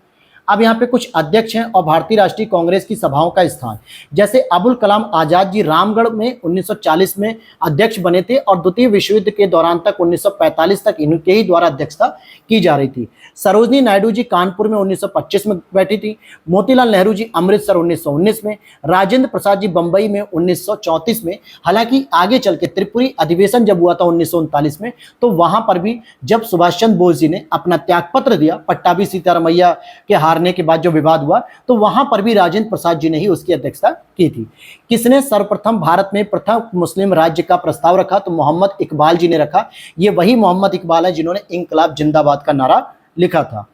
अब यहाँ पे कुछ अध्यक्ष हैं और भारतीय राष्ट्रीय कांग्रेस की सभाओं का स्थान, जैसे अबुल कलाम आजाद जी रामगढ़ में 1940 में अध्यक्ष बने थे और द्वितीय विश्व युद्ध के दौरान तक 1945 तक इनके ही द्वारा अध्यक्षता की जा रही थी। सरोजनी नायडू जी कानपुर में 1925 में बैठी थी। मोतीलाल नेहरू जी अमृतसर 1919 में। राजेंद्र प्रसाद जी बंबई में 1934 में। हालांकि आगे चल के त्रिपुरी अधिवेशन जब हुआ था 1939 में, तो वहां पर भी जब सुभाष चंद्र बोस जी ने अपना त्यागपत्र दिया पट्टाभी सीतारामैया के हारने के बाद जो विवाद हुआ, तो वहां पर भी राजेंद्र प्रसाद जी ने ही उसकी अध्यक्षता की थी। किसने सर्वप्रथम भारत में प्रथम मुस्लिम राज्य का प्रस्ताव रखा? तो मोहम्मद इकबाल जी ने रखा। ये वही मोहम्मद इकबाल है जिन्होंने इंकलाब जिंदाबाद का नारा लिखा था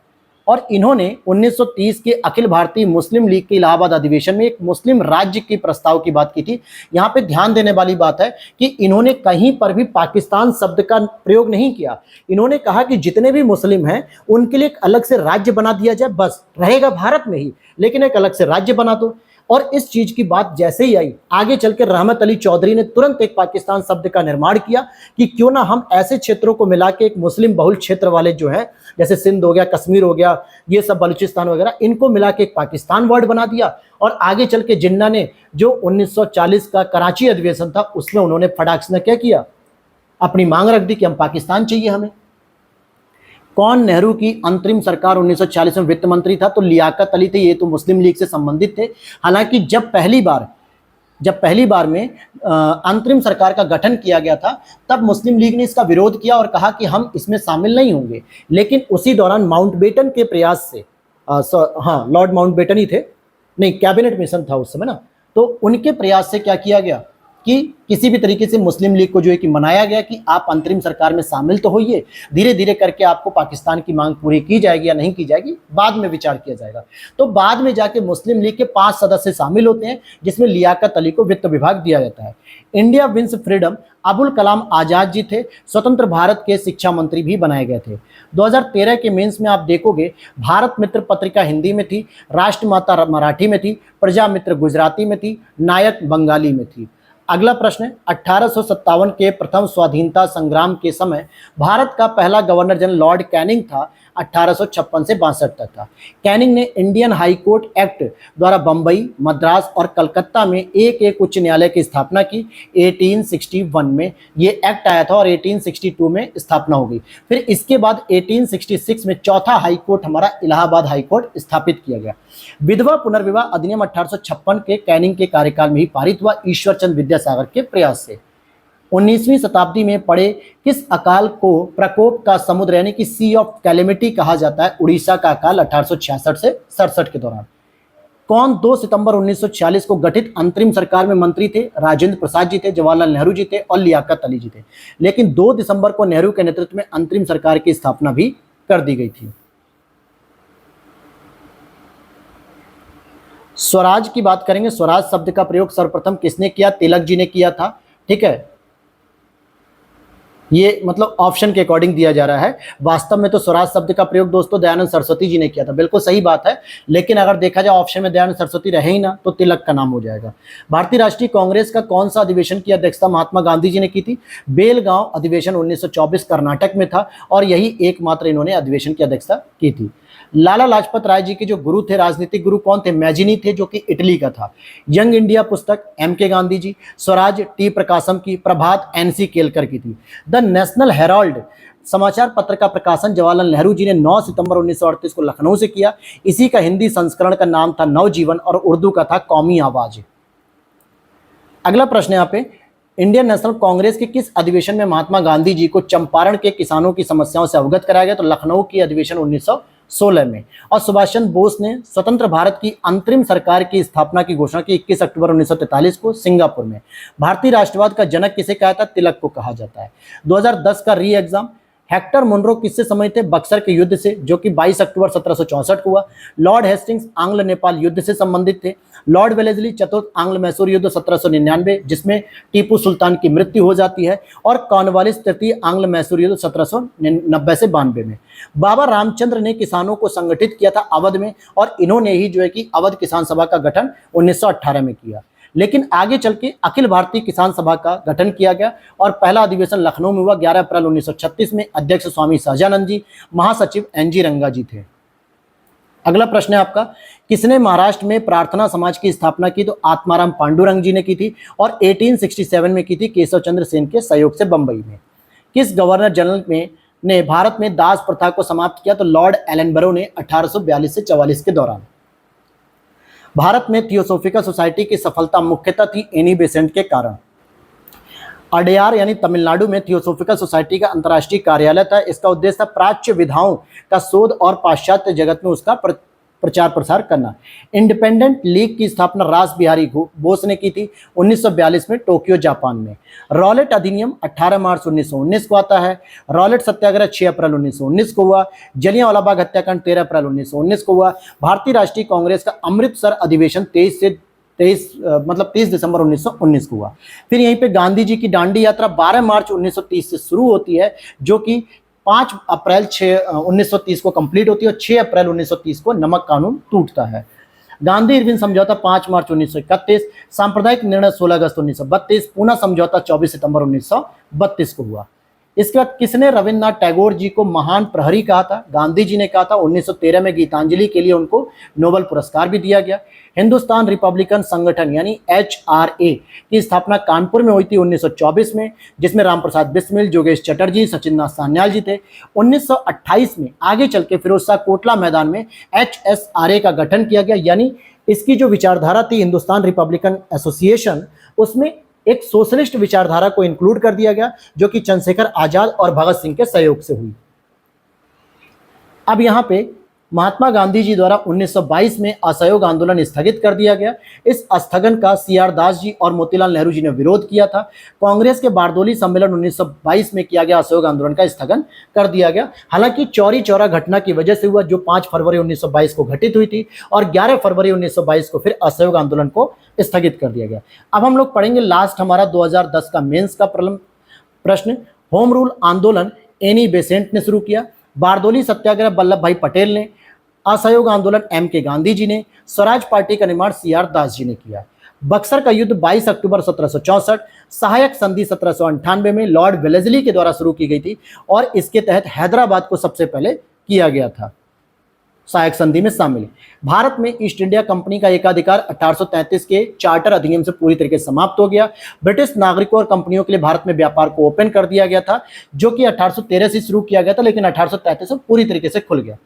और इन्होंने 1930 के अखिल भारतीय मुस्लिम लीग के इलाहाबाद अधिवेशन में एक मुस्लिम राज्य के प्रस्ताव की बात की थी। यहाँ पे ध्यान देने वाली बात है कि इन्होंने कहीं पर भी पाकिस्तान शब्द का प्रयोग नहीं किया। इन्होंने कहा कि जितने भी मुस्लिम हैं उनके लिए एक अलग से राज्य बना दिया जाए, बस रहेगा भारत में ही, लेकिन एक अलग से राज्य बना दो। और इस चीज की बात जैसे ही आई, आगे चलकर रहमत अली चौधरी ने तुरंत एक पाकिस्तान शब्द का निर्माण किया कि क्यों ना हम ऐसे क्षेत्रों को मिला के एक मुस्लिम बहुल क्षेत्र वाले जो है, जैसे सिंध हो गया, कश्मीर हो गया, ये सब बलूचिस्तान वगैरह, इनको मिला के एक पाकिस्तान वर्ड बना दिया। और आगे चल के जिन्ना ने जो 1940 का कराची अधिवेशन था उसमें उन्होंने फटाक से क्या किया, अपनी मांग रख दी कि हम पाकिस्तान चाहिए हमें। कौन नेहरू की अंतरिम सरकार 1940 में वित्त मंत्री था? तो लियाकत अली थे। ये तो मुस्लिम लीग से संबंधित थे। हालांकि जब पहली बार में अंतरिम सरकार का गठन किया गया था तब मुस्लिम लीग ने इसका विरोध किया और कहा कि हम इसमें शामिल नहीं होंगे। लेकिन उसी दौरान माउंटबेटन के प्रयास से हाँ लॉर्ड माउंटबेटन ही थे, नहीं कैबिनेट मिशन था उस समय ना, तो उनके प्रयास से क्या किया गया कि किसी भी तरीके से मुस्लिम लीग को जो है कि मनाया गया कि आप अंतरिम सरकार में शामिल तो होइए, धीरे धीरे करके आपको पाकिस्तान की मांग पूरी की जाएगी या नहीं की जाएगी बाद में विचार किया जाएगा। तो बाद में जाके मुस्लिम लीग के 5 सदस्य शामिल होते हैं, जिसमें लियाकत अली को वित्त विभाग दिया जाता है। India wins freedom, Abul Kalam Azad ji थे, स्वतंत्र भारत के शिक्षा मंत्री भी बनाए गए थे। 2013 के मेंस में आप देखोगे भारत मित्र पत्रिका हिंदी में थी, राष्ट्रमाता मराठी में थी, प्रजा मित्र गुजराती में थी, नायक बंगाली में थी। अगला प्रश्न है, 1857 के प्रथम स्वाधीनता संग्राम के समय भारत का पहला गवर्नर जनरल लॉर्ड कैनिंग था, 1856 से 62 तक था। कैनिंग ने इंडियन हाई कोर्ट एक्ट द्वारा बंबई, मद्रास और कलकत्ता में एक उच्च न्यायालय की स्थापना की। 1861 में ये एक्ट आया था और 1862 में स्थापना हो गई। फिर इसके बाद 1866 में चौथा हाई कोर्ट हमारा इलाहाबाद हाई कोर्ट स्थापित किया गया। विधवा पुनर्विवाह अधिनियम 1856 के कैनिंग के कार्यकाल में ही पारित हुआ, ईश्वरचंद विद्यासागर के प्रयास से। 19वीं शताब्दी में पड़े किस अकाल को प्रकोप का समुद्र यानी कि सी ऑफ कैलेमिटी कहा जाता है? उड़ीसा का अकाल 1866 से 67 के दौरान। कौन 2 सितंबर 1946 को गठित अंतरिम सरकार में मंत्री थे? राजेंद्र प्रसाद जी थे, जवाहरलाल नेहरू जी थे और लियाकत अली जी थे। लेकिन 2 दिसंबर को नेहरू के नेतृत्व में अंतरिम सरकार की स्थापना भी कर दी गई थी। स्वराज की बात करेंगे। स्वराज शब्द का प्रयोग सर्वप्रथम किसने किया? तिलक जी ने किया था। ठीक है, ये मतलब ऑप्शन के अकॉर्डिंग दिया जा रहा है। वास्तव में तो स्वराज शब्द का प्रयोग दोस्तों दयानंद सरस्वती जी ने किया था, बिल्कुल सही बात है। लेकिन अगर देखा जाए ऑप्शन में दयानंद सरस्वती रहे ही ना तो तिलक का नाम हो जाएगा। भारतीय राष्ट्रीय कांग्रेस का कौन सा अधिवेशन की अध्यक्षता महात्मा गांधी जी ने की थी? बेलगांव अधिवेशन 1924 कर्नाटक में था और यही एकमात्र इन्होंने अधिवेशन की अध्यक्षता की थी। लाला लाजपत राय जी के जो गुरु थे, राजनीतिक गुरु कौन थे? मैजिनी थे, जो कि इटली का था। यंग इंडिया पुस्तक एम.के. गांधी जी, स्वराज टी प्रकाशम की, प्रभात एन.सी. केलकर की थी। द नेशनल हेराल्ड समाचार पत्र का प्रकाशन जवाहरलाल नेहरू जी ने 9 सितंबर 1938 को लखनऊ से किया। इसी का हिंदी संस्करण का नाम था नवजीवन और उर्दू का था कौमी आवाज। अगला प्रश्न यहाँ पे, इंडियन नेशनल कांग्रेस के किस अधिवेशन में महात्मा गांधी जी को चंपारण के किसानों की समस्याओं से अवगत कराया गया? तो लखनऊ की अधिवेशन 1916 में। और सुभाष चंद्र बोस ने स्वतंत्र भारत की अंतरिम सरकार की स्थापना की घोषणा की 21 अक्टूबर 1943 को सिंगापुर में। भारतीय राष्ट्रवाद का जनक किसे कहा था? तिलक को कहा जाता है। 2010 का री एग्जाम, हेक्टर मुनरो किससे संबंधित थे? बक्सर के युद्ध से, जो कि 22 अक्टूबर 1764 को हुआ। लॉर्ड हेस्टिंग्स आंग्ल नेपाल युद्ध से संबंधित थे। लॉर्ड वेलेस्ली चतुर्थ आंग्ल मैसूर युद्ध 1799, जिसमें टीपू सुल्तान की मृत्यु हो जाती है। और कॉर्नवालिस तृतीय आंग्ल मैसूर युद्ध 1790 से 92 में। बाबा रामचंद्र ने किसानों को संगठित किया था अवध में, और इन्होंने ही जो है कि अवध किसान सभा का गठन 1918 में किया। लेकिन आगे चल के अखिल भारतीय किसान सभा का गठन किया गया और पहला अधिवेशन लखनऊ में हुआ 11 अप्रैल 1936 में। अध्यक्ष स्वामी सहजानंद जी, महासचिव एनजी रंगा जी थे। अगला प्रश्न है आपका, किसने महाराष्ट्र में प्रार्थना समाज की स्थापना की? तो आत्माराम पांडुरंग जी ने की थी और 1867 में की थी केशव चंद्र सेन के सहयोग से बंबई में। किस गवर्नर जनरल ने भारत में दास प्रथा को समाप्त किया? तो लॉर्ड एलनबरो ने 1842 से 44 के दौरान। भारत में थियोसोफिकल सोसाइटी की सफलता मुख्यतः थी एनी बेसेंट के कारण। अडयार यानी तमिलनाडु में थियोसोफिकल सोसाइटी का अंतर्राष्ट्रीय कार्यालय था। इसका उद्देश्य था प्राच्य विधाओं का शोध और पाश्चात्य जगत में उसका प्रचार प्रसार करना। इंडिपेंडेंट लीग की स्थापना रास बिहारी बोस ने की थी 1942 में टोक्यो जापान में। रॉलेट अधिनियम 18 मार्च 1919 को आता है। रॉलेट सत्याग्रह 6 अप्रैल 1919 को हुआ। जलियांवाला बाग हत्याकांड 13 अप्रैल 1919 को हुआ। भारतीय राष्ट्रीय कांग्रेस का अमृतसर अधिवेशन 30 दिसंबर 1919 को हुआ। फिर यहीं पे गांधी जी की दांडी यात्रा 12 मार्च 1930 से शुरू होती है, जो कि 5 अप्रैल 1930 को कंप्लीट होती है और 6 अप्रैल 1930 को नमक कानून टूटता है। गांधी इरविन समझौता 5 मार्च 1931, सांप्रदायिक निर्णय 16 अगस्त 1932, पूना समझौता 24 सितंबर 1932 को हुआ। इसके बाद किसने रविन्द्रनाथ टैगोर जी को महान प्रहरी कहा था? गांधी जी ने कहा था। 1913 में गीतांजलि के लिए उनको नोबेल पुरस्कार भी दिया गया। हिंदुस्तान रिपब्लिकन संगठन यानी HRA की स्थापना कानपुर में हुई थी 1924 में, जिसमें रामप्रसाद बिस्मिल, जोगेश चटर्जी, सचिंद्रनाथ सान्याल जी थे। 1928 में आगे चल के फिरोज शाह कोटला मैदान में HSRA का गठन किया गया, यानी इसकी जो विचारधारा थी हिंदुस्तान रिपब्लिकन एसोसिएशन, उसमें एक सोशलिस्ट विचारधारा को इंक्लूड कर दिया गया, जो कि चंद्रशेखर आजाद और भगत सिंह के सहयोग से हुई। अब यहाँ पे महात्मा गांधी जी द्वारा 1922 में असहयोग आंदोलन स्थगित कर दिया गया। इस स्थगन का सीआर दास जी और मोतीलाल नेहरू जी ने विरोध किया था। कांग्रेस के बारडोली सम्मेलन 1922 में किया गया असहयोग आंदोलन का स्थगन कर दिया गया। हालांकि चौरी चौरा घटना की वजह से हुआ, जो 5 फरवरी 1922 को घटित हुई थी, और 11 फरवरी 1922 को फिर असहयोग आंदोलन को स्थगित कर दिया गया। अब हम लोग पढ़ेंगे लास्ट हमारा 2010 का मेंस का प्रश्न। होम रूल आंदोलन एनी बेसेंट ने शुरू किया। बारडोली सत्याग्रह वल्लभ भाई पटेल ने। असहयोग आंदोलन एम के गांधी जी ने। स्वराज पार्टी का निर्माण सीआर दास जी ने किया। बक्सर का युद्ध 22 अक्टूबर 1764, सहायक संधि 1798 में लॉर्ड वेलेस्ली के द्वारा शुरू की गई थी और इसके तहत हैदराबाद को सबसे पहले किया गया था, सहायक संधि में शामिल। भारत में ईस्ट इंडिया कंपनी का एकाधिकार 1833 के चार्टर अधिनियम से पूरी तरीके से समाप्त हो गया। ब्रिटिश नागरिकों और कंपनियों के लिए भारत में व्यापार को ओपन कर दिया गया था, जो कि 1813 से शुरू किया गया था, लेकिन 1833 में पूरी तरीके से खुल गया।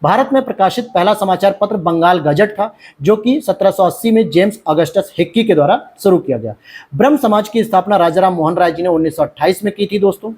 भारत में प्रकाशित पहला समाचार पत्र बंगाल गजट था, जो कि 1780 में जेम्स अगस्टस हिक्की के द्वारा शुरू किया गया। ब्रह्म समाज की स्थापना राजा राम मोहन राय जी ने 1928 में की थी दोस्तों।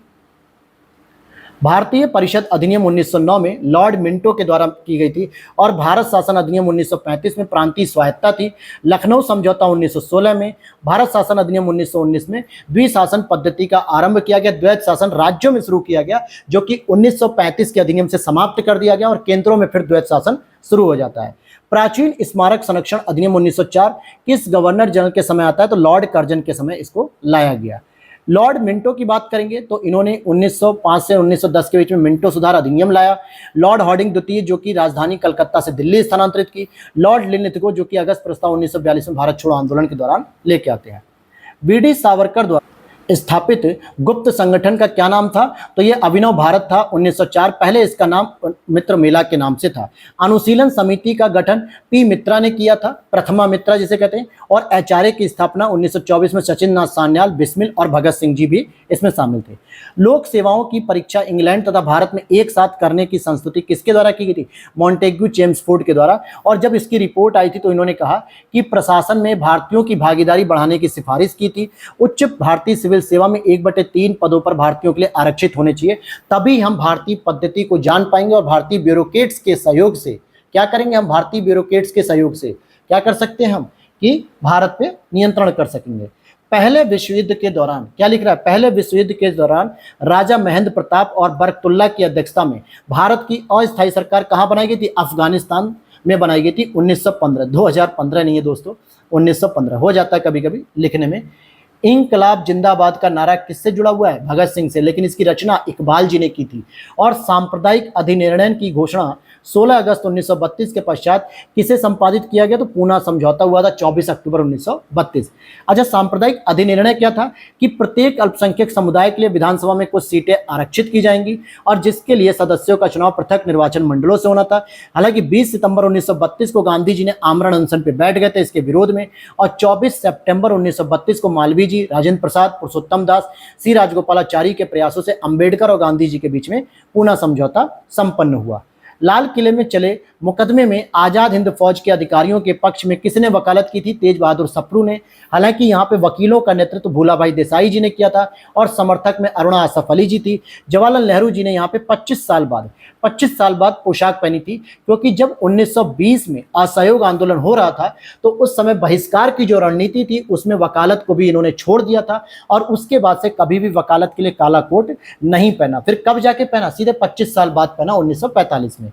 भारतीय परिषद अधिनियम 1909 में लॉर्ड मिंटो के द्वारा की गई थी और भारत शासन अधिनियम 1935 में प्रांतीय स्वायत्ता थी। लखनऊ समझौता 1916 में। भारत शासन अधिनियम 1919 में द्विशासन पद्धति का आरंभ किया गया। द्वैत शासन राज्यों में शुरू किया गया, जो कि 1935 के अधिनियम से समाप्त कर दिया गया और केंद्रों में फिर द्वैत शासन शुरू हो जाता है। प्राचीन स्मारक संरक्षण अधिनियम 1904 किस गवर्नर जनरल के समय आता है? तो लॉर्ड कर्जन के समय इसको लाया गया। लॉर्ड मिंटो की बात करेंगे तो इन्होंने 1905 से 1910 के बीच में मिंटो सुधार अधिनियम लाया। लॉर्ड हार्डिंग द्वितीय, जो कि राजधानी कलकत्ता से दिल्ली स्थानांतरित की। लॉर्ड लिनलिथगो, जो कि अगस्त प्रस्ताव 1942 में भारत छोड़ो आंदोलन के दौरान लेके आते हैं। बीडी सावरकर द्वारा स्थापित गुप्त संगठन का क्या नाम था? तो ये अभिनव भारत था 1904। पहले इसका नाम मित्र मेला के नाम से था। अनुशीलन समिति का गठन पी मित्रा ने किया था, प्रथमा मित्रा जिसे कहते हैं। और एचआरए की स्थापना 1924 में सचिन नाथ सान्याल, बिस्मिल और भगत सिंह जी भी इसमें शामिल थे। लोक सेवाओं की परीक्षा इंग्लैंड तथा भारत में एक साथ करने की संस्तुति किसके द्वारा की गई थी? मॉन्टेग्यू चेम्सफोर्ड के द्वारा। और जब इसकी रिपोर्ट आई थी तो इन्होंने कहा कि प्रशासन में भारतीयों की भागीदारी बढ़ाने की सिफारिश की थी। उच्च भारतीय सिविल सेवा में 1/3 पदों पर भारतीयों के लिए आरक्षित होने चाहिए, तभी हम भारतीय पद्धति को जान पाएंगे और भारतीय ब्यूरोक्रेट्स के सहयोग से क्या करेंगे? हम भारतीय ब्यूरोक्रेट्स के सहयोग से क्या कर सकते हैं? हम कि भारत पे नियंत्रण कर सकेंगे। पहले विश्व युद्ध के दौरान क्या लिख रहा है? पहले विश्व युद्ध के दौरान राजा महेंद्र प्रताप और बरकतुल्ला की अध्यक्षता में भारत की अस्थायी सरकार कहाँ बनाई गई थी? अफगानिस्तान में बनाई गई थी 1915। 2015 नहीं है दोस्तों, 1915 हो जाता है कभी कभी लिखने में। इंकलाब जिंदाबाद का नारा किससे जुड़ा हुआ है? भगत सिंह से, लेकिन इसकी रचना इकबाल जी ने की थी। और सांप्रदायिक अधिनिर्णय की घोषणा 16 अगस्त 1932 के पश्चात किसे संपादित किया गया? तो पूना समझौता हुआ था 24 अक्टूबर 1932। अच्छा, सांप्रदायिक अधिनिर्णय क्या था? कि प्रत्येक अल्पसंख्यक समुदाय के लिए विधानसभा में कुछ सीटें आरक्षित की जाएंगी और जिसके लिए सदस्यों का चुनाव पृथक निर्वाचन मंडलों से होना था। हालांकि 20 सितंबर 1932 को गांधी जी ने आमरण अनशन पर बैठ गए थे इसके विरोध में, और 24 सितंबर 1932 को मालवीय जी, राजेंद्र प्रसाद, पुरुषोत्तम दास, सी राजगोपालाचारी के प्रयासों से अंबेडकर और गांधी जी के बीच में पूना समझौता संपन्न हुआ। लाल किले में चले मुकदमे में आजाद हिंद फौज के अधिकारियों के पक्ष में किसने वकालत की थी? तेज बहादुर सप्रू ने। हालांकि यहाँ पे वकीलों का नेतृत्व भूलाभाई देसाई जी ने किया था और समर्थक में अरुणा असफ अली जी थी। जवाहरलाल नेहरू जी ने यहाँ पे 25 साल बाद पोशाक पहनी थी, क्योंकि जब 1920 में असहयोग आंदोलन हो रहा था तो उस समय बहिष्कार की जो रणनीति थी उसमें वकालत को भी इन्होंने छोड़ दिया था और उसके बाद से कभी भी वकालत के लिए काला कोट नहीं पहना। फिर कब जाके पहना? सीधे 25 साल बाद पहना, 1945 में।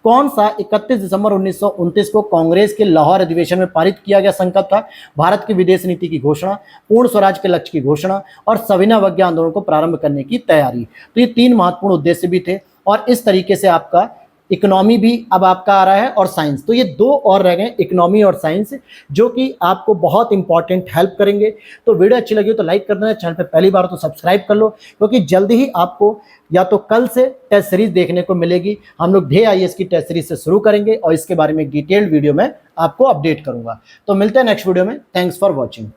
कौन सा 31 दिसंबर 1929 को कांग्रेस के लाहौर अधिवेशन में पारित किया गया संकल्प था? भारत की विदेश नीति की घोषणा, पूर्ण स्वराज के लक्ष्य की घोषणा और सविनय अवज्ञा आंदोलन को प्रारंभ करने की तैयारी। तो ये 3 महत्वपूर्ण उद्देश्य भी थे और इस तरीके से आपका इकोनॉमी भी अब आपका आ रहा है और साइंस। तो ये 2 और रह गए, इकोनॉमी और साइंस, जो कि आपको बहुत इंपॉर्टेंट हेल्प करेंगे। तो वीडियो अच्छी लगी हो तो लाइक कर देना, चैनल पे पहली बार तो सब्सक्राइब कर लो, क्योंकि जल्दी ही आपको या तो कल से टेस्ट सीरीज देखने को मिलेगी। हम लोग ढे आईएएस की टेस्ट सीरीज से शुरू करेंगे और इसके बारे में डिटेल्ड वीडियो में आपको अपडेट करूंगा। तो मिलते हैं नेक्स्ट वीडियो में। Thanks for watching.